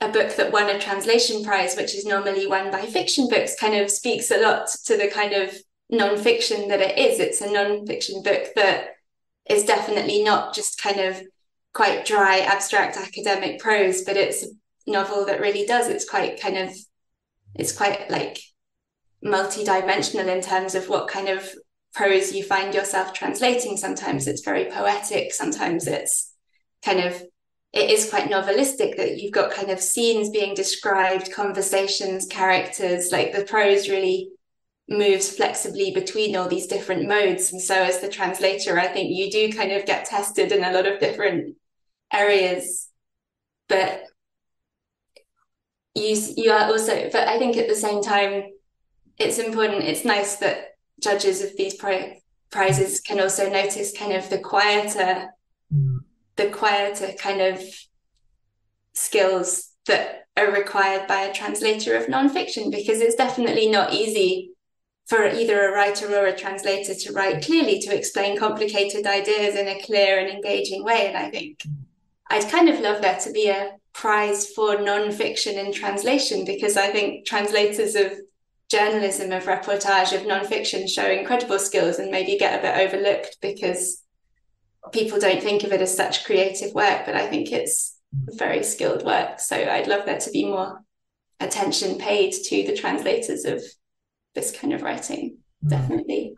a book that won a translation prize, which is normally won by fiction books, kind of speaks a lot to the kind of non-fiction that it is. It's a non-fiction book that is definitely not just kind of quite dry, abstract academic prose, but it's a novel that really does. It's quite like multi-dimensional in terms of what kind of prose you find yourself translating. Sometimes it's very poetic, sometimes it's kind of, it is quite novelistic, that you've got kind of scenes being described, conversations, characters, like the prose really moves flexibly between all these different modes. And so as the translator, I think you do kind of get tested in a lot of different areas, but you are also, but I think at the same time, it's important, it's nice that judges of these prizes can also notice kind of the quieter kind of skills that are required by a translator of nonfiction, because it's definitely not easy for either a writer or a translator to write clearly, to explain complicated ideas in a clear and engaging way. And I think I'd kind of love there to be a prize for nonfiction in translation, because I think translators of journalism, of reportage, of nonfiction show incredible skills and maybe get a bit overlooked because people don't think of it as such creative work, but I think it's very skilled work. So I'd love there to be more attention paid to the translators of this kind of writing, definitely.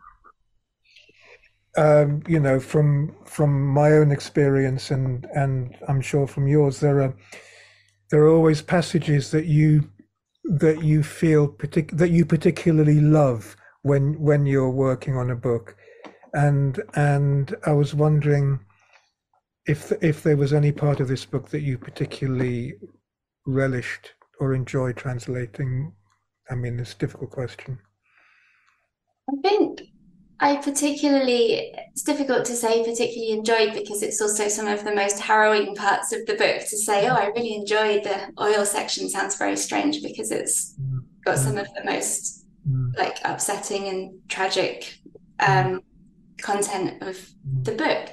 You know, from my own experience, and I'm sure from yours, there are always passages that you feel that you particularly love when you're working on a book, and I was wondering if there was any part of this book that you particularly relished or enjoyed translating. I mean, it's a difficult question. I think it's difficult to say particularly enjoyed, because it's also some of the most harrowing parts of the book. To say, oh, I really enjoyed the oil section sounds very strange, because it's got some of the most like upsetting and tragic content of the book.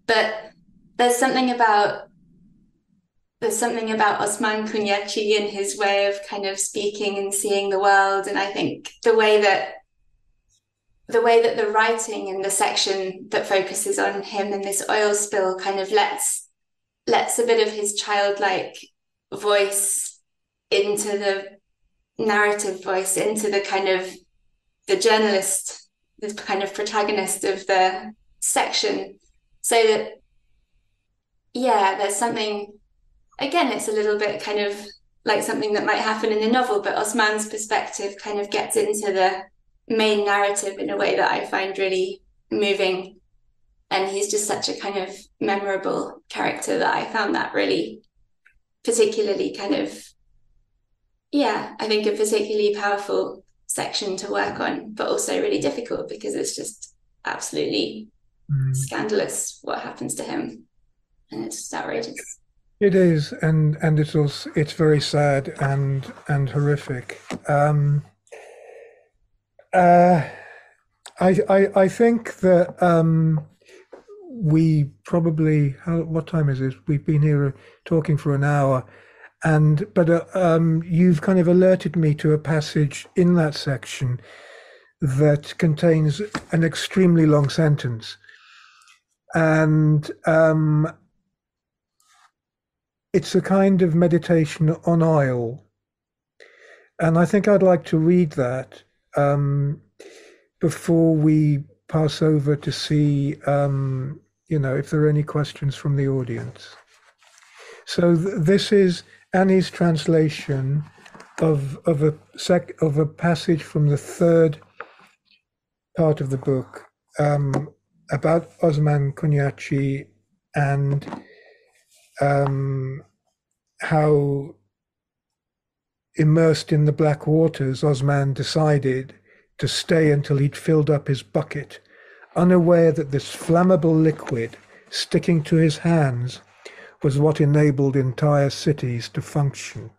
But there's something about Osman Kunyachi and his way of kind of speaking and seeing the world. And I think the way that the writing in the section that focuses on him and this oil spill kind of lets a bit of his childlike voice into the narrative voice, into the kind of the journalist, the kind of protagonist of the section. So that, yeah, there's something, again, it's a little bit kind of like something that might happen in a novel, but Osman's perspective kind of gets into the main narrative in a way that I find really moving. And he's just such a kind of memorable character that I found that really particularly kind of, yeah, I think a particularly powerful section to work on, but also really difficult because it's just absolutely scandalous what happens to him. And it's just outrageous. It is, and it's also, it's very sad and horrific. I think that we probably, what time is it? We've been here talking for an hour, you've kind of alerted me to a passage in that section that contains an extremely long sentence, and it's a kind of meditation on oil, and I think I'd like to read that before we pass over to see, if there are any questions from the audience. So this is Annie's translation of a passage from the third part of the book about Osman Konyachi and how, immersed in the black waters, Osman decided to stay until he'd filled up his bucket, unaware that this flammable liquid sticking to his hands was what enabled entire cities to function.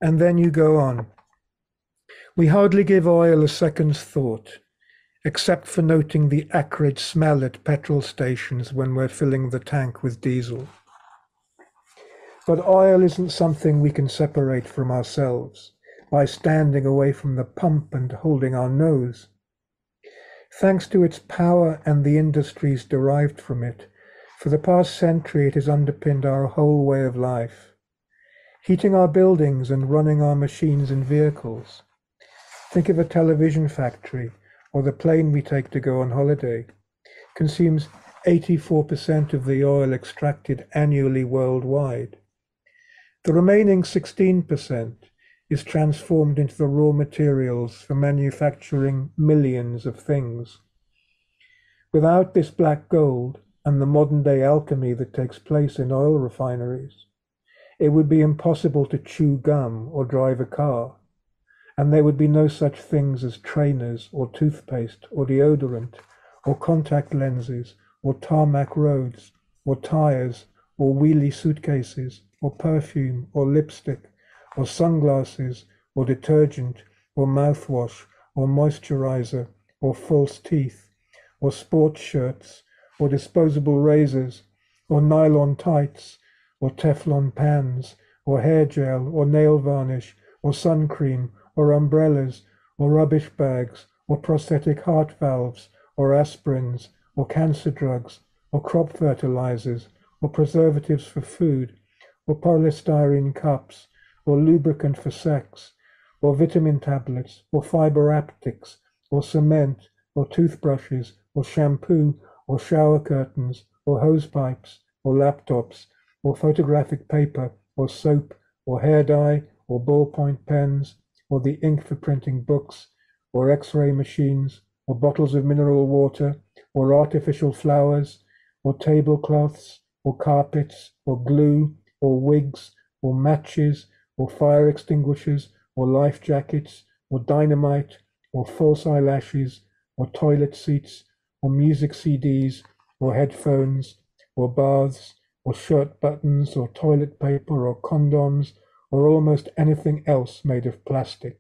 And then you go on. We hardly give oil a second's thought, except for noting the acrid smell at petrol stations when we're filling the tank with diesel. But oil isn't something we can separate from ourselves by standing away from the pump and holding our nose. Thanks to its power and the industries derived from it, for the past century it has underpinned our whole way of life, heating our buildings and running our machines and vehicles. Think of a television factory or the plane we take to go on holiday. Consumes 84% of the oil extracted annually worldwide. The remaining 16% is transformed into the raw materials for manufacturing millions of things. Without this black gold and the modern-day alchemy that takes place in oil refineries, it would be impossible to chew gum or drive a car, and there would be no such things as trainers or toothpaste or deodorant or contact lenses or tarmac roads or tires or wheelie suitcases or perfume or lipstick or sunglasses or detergent or mouthwash or moisturizer or false teeth or sports shirts or disposable razors or nylon tights or Teflon pans or hair gel or nail varnish or sun cream or umbrellas or rubbish bags or prosthetic heart valves or aspirins or cancer drugs or crop fertilizers or preservatives for food or polystyrene cups or lubricant for sex or vitamin tablets or fiber optics or cement or toothbrushes or shampoo or shower curtains or hose pipes or laptops or photographic paper or soap or hair dye or ballpoint pens or the ink for printing books or x-ray machines or bottles of mineral water or artificial flowers or tablecloths or carpets or glue or wigs or matches or fire extinguishers or life jackets or dynamite or false eyelashes or toilet seats or music CDs or headphones or baths or shirt buttons or toilet paper or condoms or almost anything else made of plastic.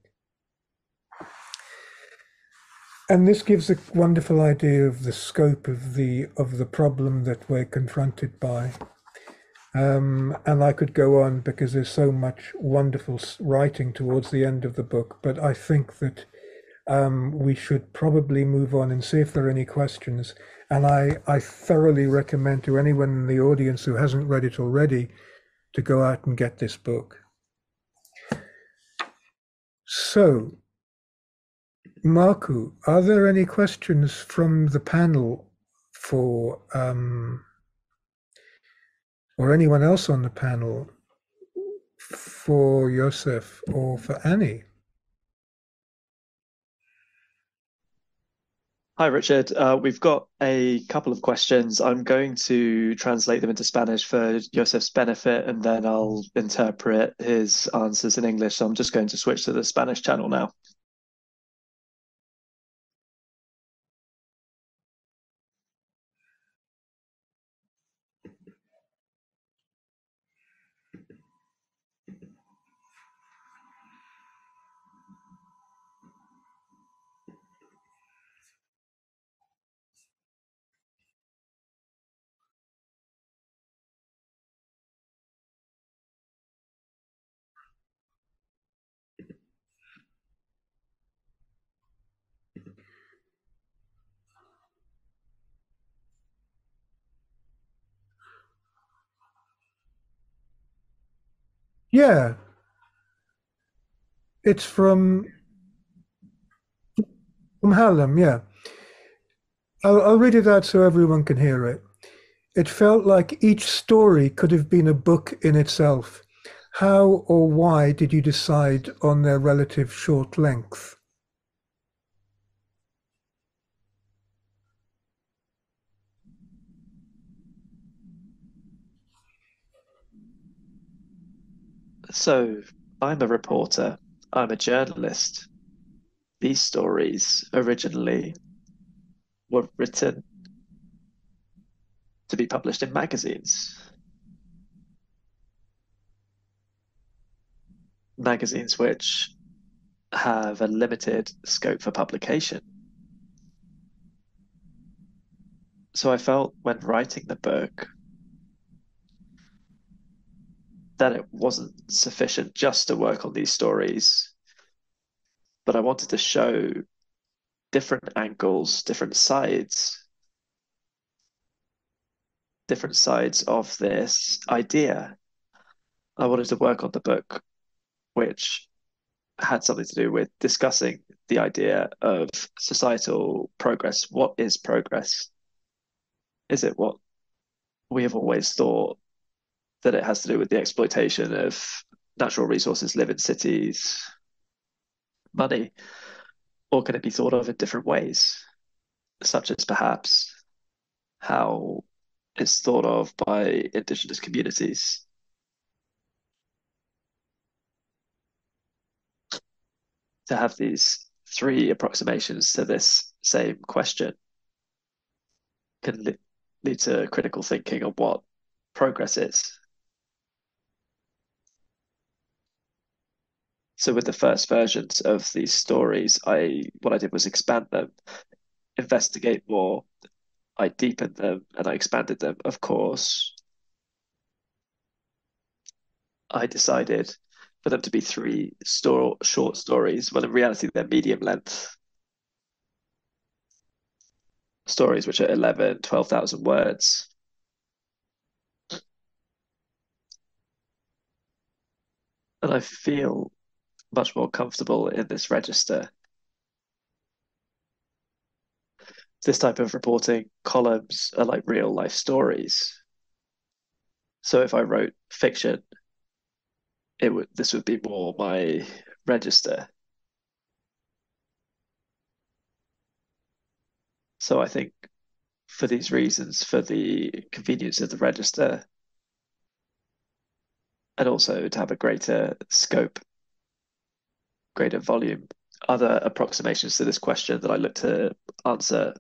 And this gives a wonderful idea of the scope of the problem that we're confronted by. And I could go on because there's so much wonderful writing towards the end of the book, but I think that we should probably move on and see if there are any questions. And I thoroughly recommend to anyone in the audience who hasn't read it already to go out and get this book. So, Marku, are there any questions from the panel for, or anyone else on the panel for Joseph or for Annie? Hi, Richard. We've got a couple of questions. I'm going to translate them into Spanish for Josef's benefit, and then I'll interpret his answers in English. So I'm just going to switch to the Spanish channel now. Yeah, it's from Hallam. Yeah, I'll read it out so everyone can hear it. It felt like each story could have been a book in itself. How or why did you decide on their relative short length? So I'm a reporter, I'm a journalist. These stories originally were written to be published in magazines. Magazines which have a limited scope for publication. So I felt when writing the book that it wasn't sufficient just to work on these stories, but I wanted to show different angles, different sides of this idea. I wanted to work on the book which had something to do with discussing the idea of societal progress. What is progress? Is it what we have always thought, that it has to do with the exploitation of natural resources, live in cities, money, or can it be thought of in different ways, such as perhaps how it's thought of by indigenous communities? To have these three approximations to this same question can lead to critical thinking on what progress is. So with the first versions of these stories, what I did was expand them, investigate more. I deepened them and I expanded them. Of course, I decided for them to be three short stories, when in reality they're medium length stories, which are 11, 12,000 words. And I feel much more comfortable in this register. This type of reporting columns are like real life stories. So if I wrote fiction, this would be more my register. So I think for these reasons, for the convenience of the register, and also to have a greater scope, greater volume, other approximations to this question that I look to answer.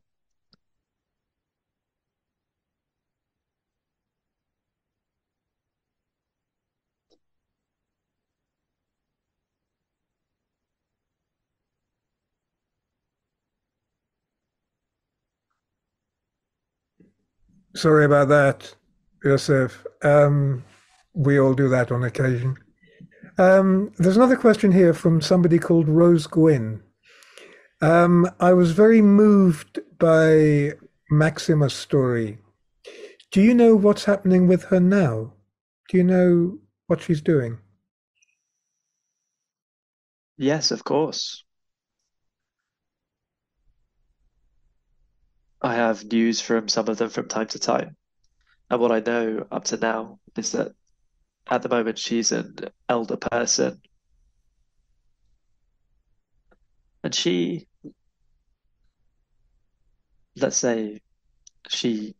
Sorry about that, Joseph. We all do that on occasion. There's another question here from somebody called Rose Gwynn. I was very moved by Maxima's story. Do you know what's happening with her now? Do you know what she's doing? Yes, of course. I have news from some of them from time to time. And what I know up to now is that at the moment she's an elder person. And let's say, she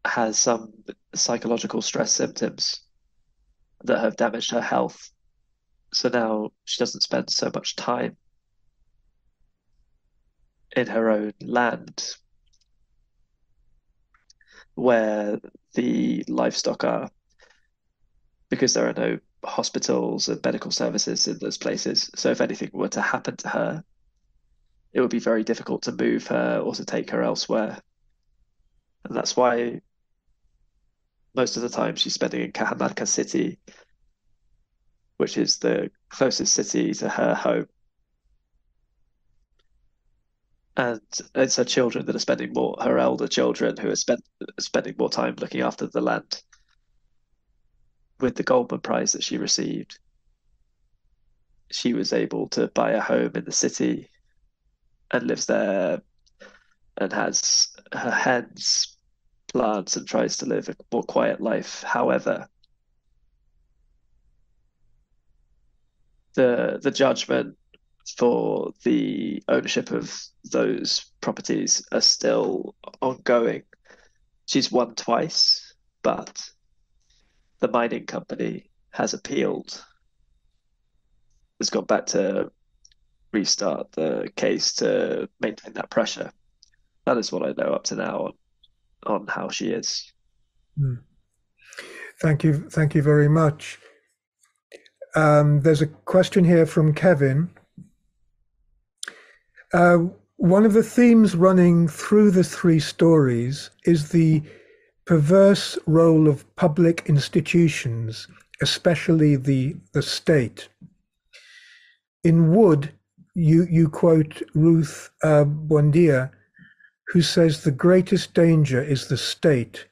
has some psychological stress symptoms that have damaged her health. So now she doesn't spend so much time in her own land where the livestock are, because there are no hospitals and medical services in those places. So if anything were to happen to her, it would be very difficult to move her or to take her elsewhere. And that's why most of the time she's spending in Cajamarca City, which is the closest city to her home. And it's her children that are spending more, her elder children who are spending more time looking after the land. with the Goldman Prize that she received, she was able to buy a home in the city and lives there and has her hens, plants, and tries to live a more quiet life. However, the judgment for the ownership of those properties are still ongoing. She's won twice, but the mining company has appealed. Has gone back to restart the case to maintain that pressure. That is what I know up to now on how she is. Thank you very much. There's a question here from Kevin. One of the themes running through the three stories is the perverse role of public institutions, especially the state. In Wood, you quote Ruth Buendia, who says the greatest danger is the state,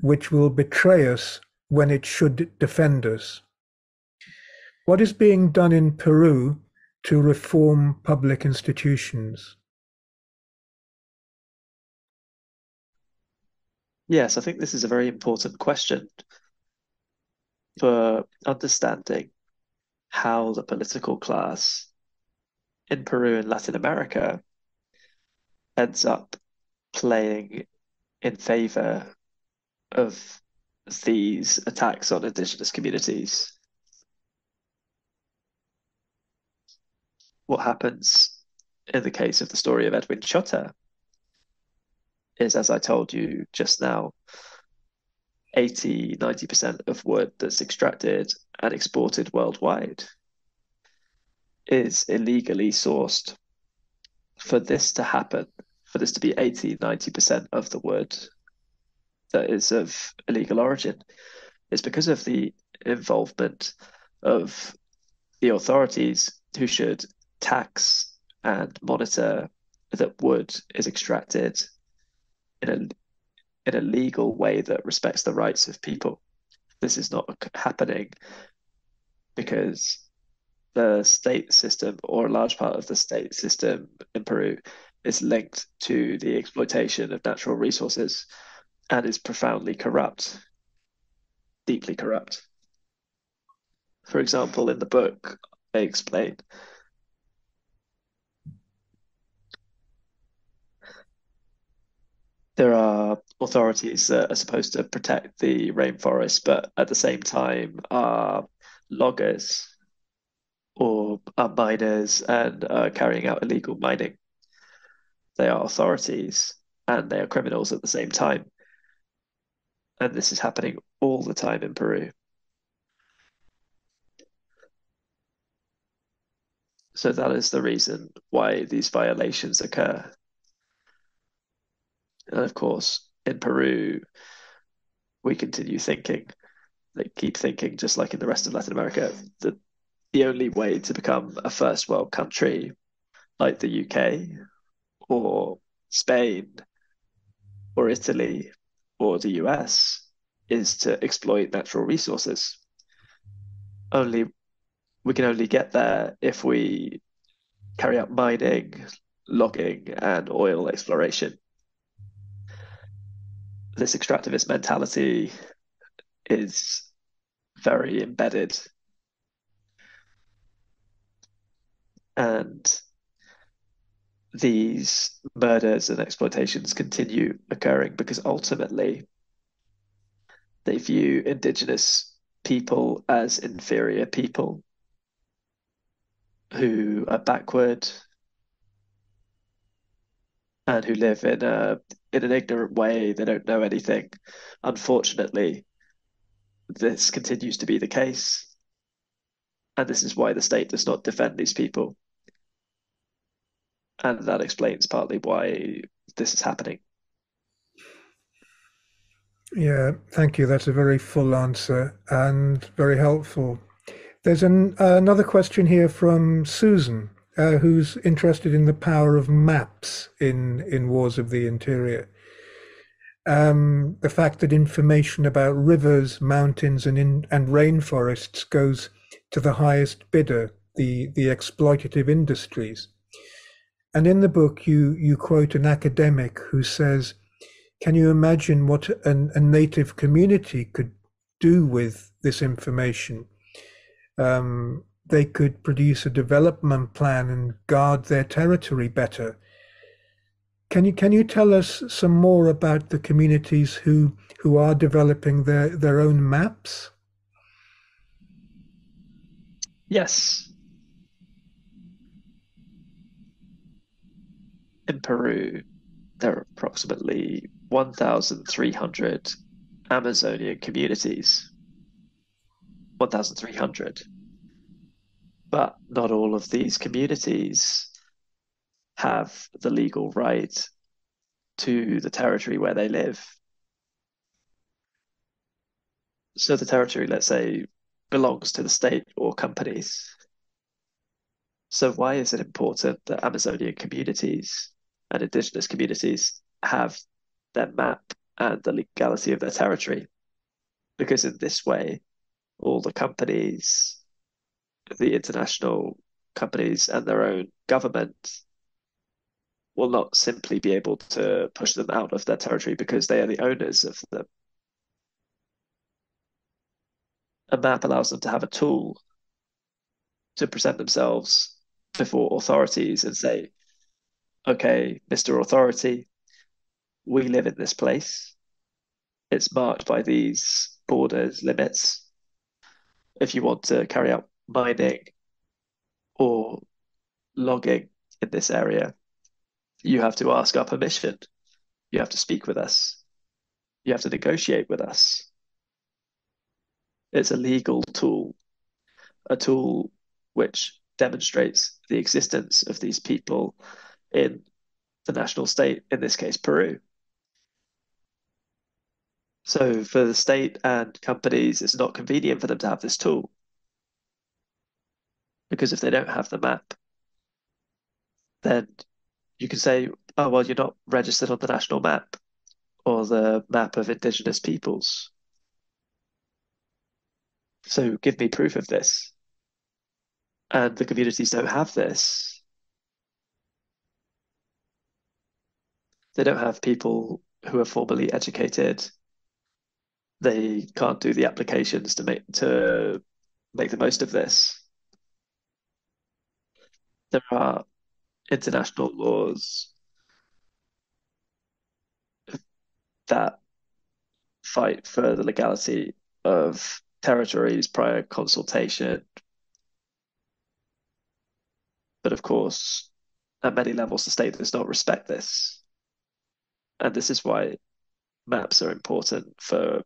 which will betray us when it should defend us. What is being done in Peru to reform public institutions? Yes, I think this is a very important question for understanding how the political class in Peru and Latin America ends up playing in favor of these attacks on indigenous communities. What happens in the case of the story of Edwin Cho is, as I told you just now, 80–90% of wood that's extracted and exported worldwide is illegally sourced. For this to happen, for this to be 80–90% of the wood that is of illegal origin, is because of the involvement of the authorities who should tax and monitor that wood is extracted in a legal way that respects the rights of people. This is not happening because the state system, or a large part of the state system in Peru, is linked to the exploitation of natural resources and is profoundly corrupt, deeply corrupt. For example, in the book, I explain there are authorities that are supposed to protect the rainforest, but at the same time are loggers or are miners and are carrying out illegal mining. They are authorities and they are criminals at the same time. And this is happening all the time in Peru. So that is the reason why these violations occur. And of course, in Peru, we continue thinking, they keep thinking, just like in the rest of Latin America, that the only way to become a first world country like the UK or Spain or Italy or the US is to exploit natural resources. We can only get there if we carry out mining, logging, and oil exploration. This extractivist mentality is very embedded. And these murders and exploitations continue occurring because ultimately they view indigenous people as inferior people who are backward and who live in an ignorant way. They don't know anything. Unfortunately, this continues to be the case. And this is why the state does not defend these people. And that explains partly why this is happening. Yeah, thank you. That's a very full answer and very helpful. There's another question here from Susan, who's interested in the power of maps in Wars of the Interior. the fact that information about rivers, mountains, and rainforests goes to the highest bidder, the exploitative industries. And in the book, you quote an academic who says, can you imagine what a native community could do with this information? They could produce a development plan and guard their territory better. Can you tell us some more about the communities who are developing their own maps? Yes. In Peru, there are approximately 1,300 Amazonian communities. 1,300. But not all of these communities have the legal right to the territory where they live. So the territory, let's say, belongs to the state or companies. So why is it important that Amazonian communities and indigenous communities have their map and the legality of their territory? Because in this way, all the companies, the international companies and their own government will not simply be able to push them out of their territory because they are the owners of them. A map allows them to have a tool to present themselves before authorities and say, okay, Mr. Authority, we live in this place. It's marked by these borders, limits. If you want to carry out mining or logging in this area, you have to ask our permission. You have to speak with us. You have to negotiate with us. It's a legal tool, a tool which demonstrates the existence of these people in the national state, in this case, Peru. So for the state and companies, it's not convenient for them to have this tool. Because if they don't have the map, then you can say, oh, well, you're not registered on the national map or the map of indigenous peoples. So give me proof of this. And the communities don't have this. They don't have people who are formally educated. They can't do the applications to make the most of this. There are international laws that fight for the legality of territories prior consultation. But of course, at many levels, the state does not respect this. And this is why maps are important for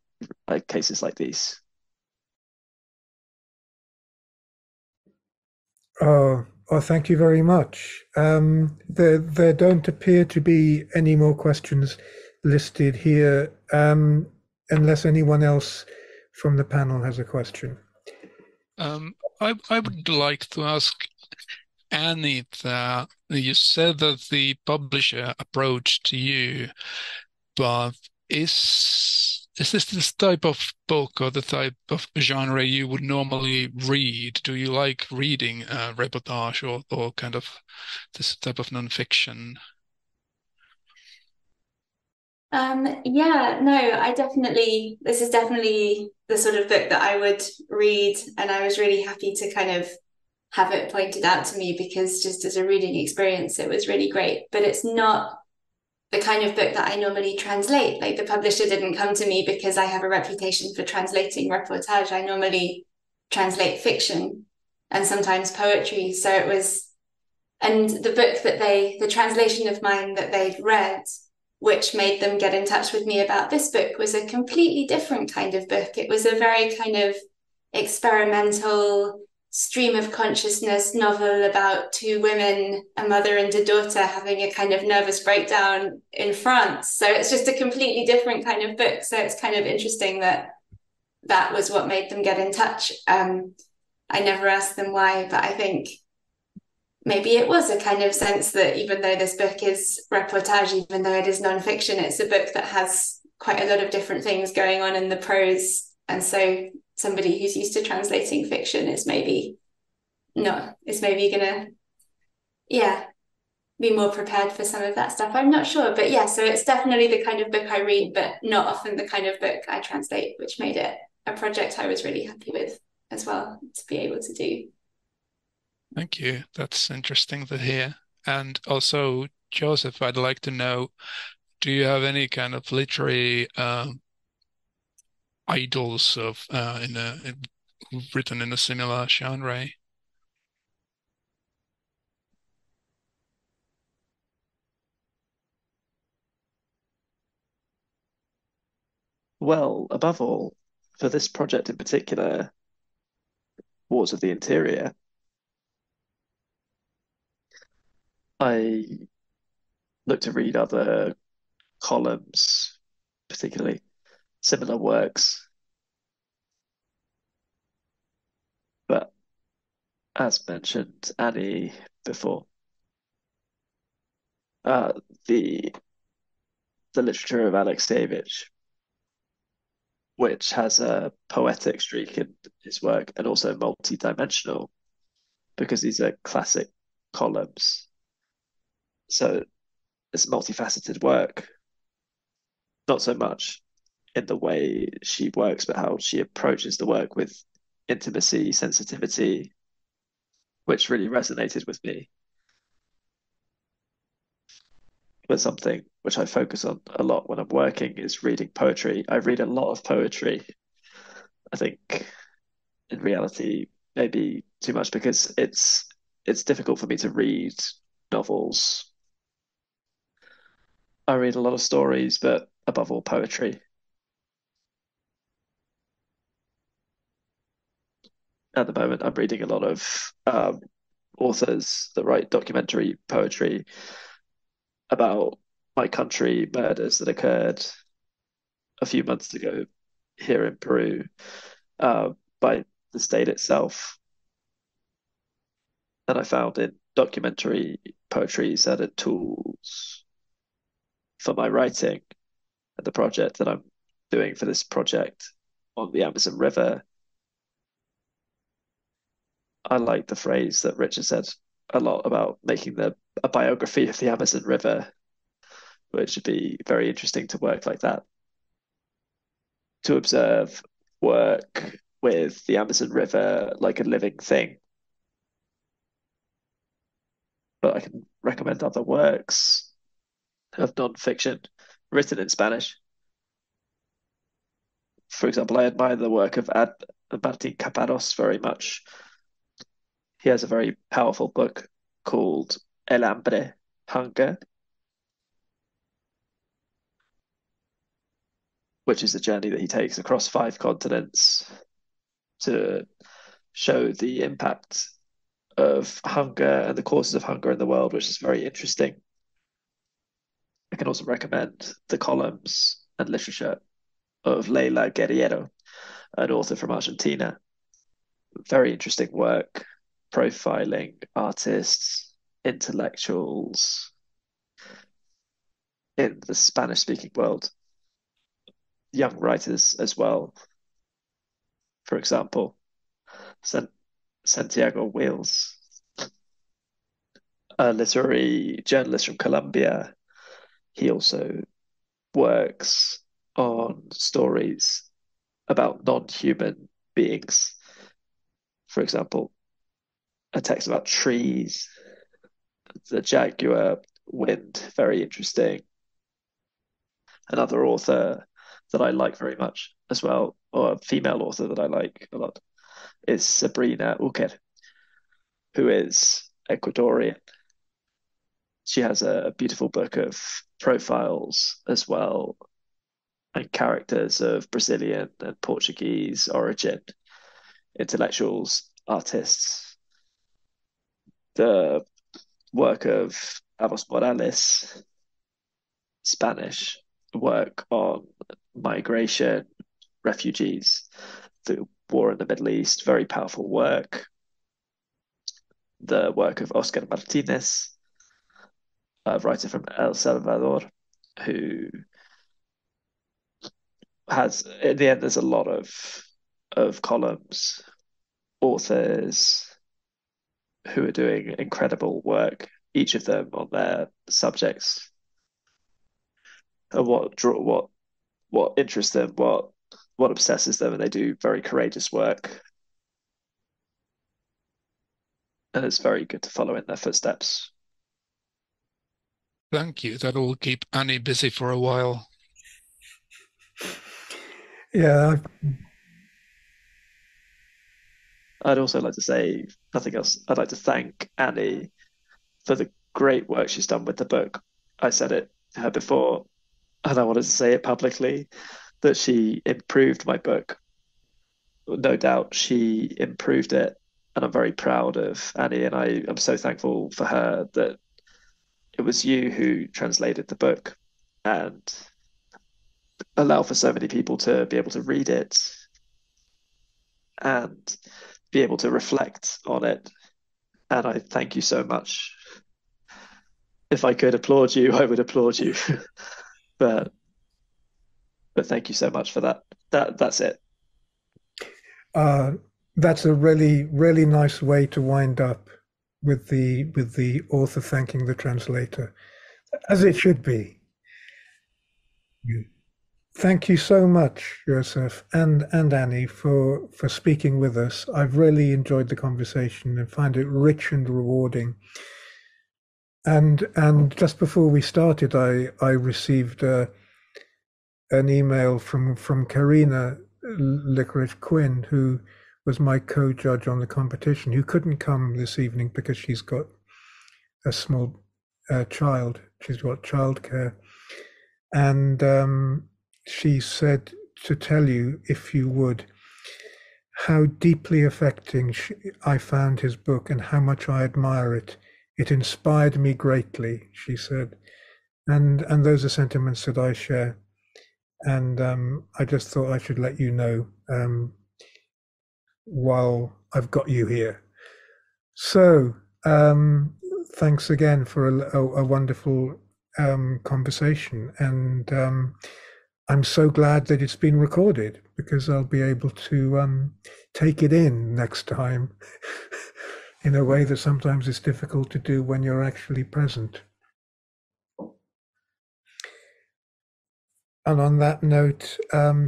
cases like these. Oh, thank you very much. There don't appear to be any more questions listed here, unless anyone else from the panel has a question. I would like to ask Annie that you said that the publisher approached you, but is this type of book or the type of genre you would normally read? Do you like reading reportage or kind of this type of nonfiction? Yeah, no, this is definitely the sort of book that I would read, and I was really happy to kind of have it pointed out to me because just as a reading experience, it was really great. But it's not the kind of book that I normally translate. Like the publisher didn't come to me because I have a reputation for translating reportage. I normally translate fiction and sometimes poetry. So it was, and the translation of mine that they'd read, which made them get in touch with me about this book, was a completely different kind of book. It was a very kind of experimental stream of consciousness novel about two women, a mother and a daughter, having a kind of nervous breakdown in France. So it's just a completely different kind of book. So it's kind of interesting that that was what made them get in touch. I never asked them why, but I think maybe it was a kind of sense that even though this book is reportage, even though it is nonfiction, it's a book that has quite a lot of different things going on in the prose. And so somebody who's used to translating fiction is maybe gonna, yeah, be more prepared for some of that stuff. I'm not sure, but yeah, so it's definitely the kind of book I read, but not often the kind of book I translate, which made it a project I was really happy with as well to be able to do. Thank you. That's interesting to hear. And also, Joseph, I'd like to know, do you have any kind of literary idols of written in a similar genre? Well, above all, for this project in particular, Wars of the Interior, I look to read other columns, particularly similar works. But as mentioned, Annie before, uh, the literature of Alexievich, which has a poetic streak in his work and also multi-dimensional, because these are classic columns. So it's multifaceted work, not so much in the way she works, but how she approaches the work with intimacy, sensitivity, which really resonated with me. But something which I focus on a lot when I'm working is reading poetry. I read a lot of poetry. I think in reality, maybe too much because it's difficult for me to read novels. I read a lot of stories, but above all, poetry. At the moment, I'm reading a lot of authors that write documentary poetry about my country, murders that occurred a few months ago here in Peru by the state itself. And I found in documentary poetry added tools for my writing and the project that I'm doing for this project on the Amazon River. I like the phrase that Richard said a lot about making a biography of the Amazon River, which would be very interesting to work like that, to observe, work with the Amazon River like a living thing. But I can recommend other works of non-fiction written in Spanish. For example, I admire the work of Martin Caparrós very much. He has a very powerful book called El Hambre, Hunger, which is a journey that he takes across 5 continents to show the impact of hunger and the causes of hunger in the world, which is very interesting. I can also recommend the columns and literature of Leila Guerriero, an author from Argentina. Very interesting work, profiling artists, intellectuals in the Spanish-speaking world, young writers as well. For example, Santiago Wales, a literary journalist from Colombia. He also works on stories about non-human beings. For example, a text about trees, the jaguar wind, very interesting. Another author that I like very much as well, or a female author that I like a lot, is Sabrina Uker, who is Ecuadorian. She has a beautiful book of profiles as well, and characters of Brazilian and Portuguese origin, intellectuals, artists. The work of Amos Morales, Spanish work on migration, refugees, the war in the Middle East, very powerful work. The work of Oscar Martinez, a writer from El Salvador, who has, in the end, there's a lot of columns, authors who are doing incredible work, each of them on their subjects, and what interests them, what obsesses them, and they do very courageous work. And it's very good to follow in their footsteps. Thank you. That will keep Annie busy for a while. Yeah. I'd also like to say, nothing else, I'd like to thank Annie for the great work she's done with the book. I said it to her before, and I wanted to say it publicly, that she improved my book. No doubt she improved it, and I'm very proud of Annie, and I am so thankful for her that it was you who translated the book and allow for so many people to be able to read it and be able to reflect on it. And I thank you so much. If I could applaud you, I would applaud you. but thank you so much for that. That's it. That's a really, really nice way to wind up, with the author thanking the translator, as it should be. Thank you so much, Joseph and Annie, for speaking with us. I've really enjoyed the conversation and find it rich and rewarding. And just before we started, I received an email from Karina Licorice Quinn, who was my co-judge on the competition, who couldn't come this evening because she's got a small child. She's got childcare, and she said to tell you, if you would, how deeply affecting I found his book and how much I admire it. It inspired me greatly, she said, and those are sentiments that I share. And I just thought I should let you know while I've got you here. So thanks again for a wonderful conversation, and I'm so glad that it's been recorded, because I'll be able to take it in next time in a way that sometimes is difficult to do when you're actually present. And on that note,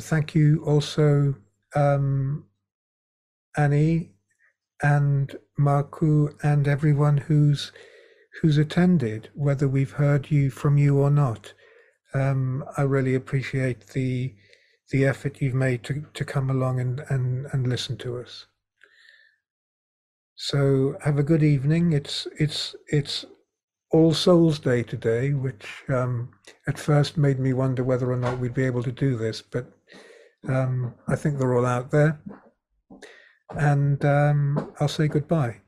thank you also, Annie and Marku and everyone who's attended, whether we've heard from you or not. I really appreciate the effort you've made to come along and listen to us. So have a good evening. It's All Souls Day today, which at first made me wonder whether or not we'd be able to do this, but I think they're all out there. And I'll say goodbye.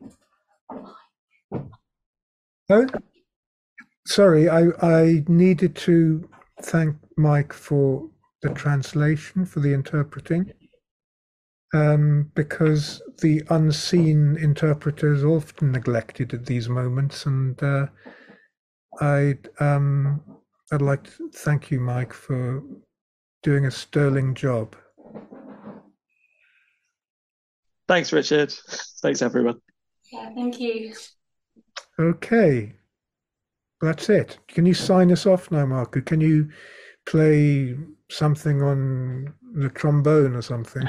Oh, sorry, I needed to thank Mike for the translation, for the interpreting, because the unseen interpreter is often neglected at these moments, and I'd like to thank you, Mike, for doing a sterling job. Thanks, Richard. Thanks, everyone. Yeah, thank you. Okay, that's it. Can you sign us off now, Marku? Can you play something on the trombone or something?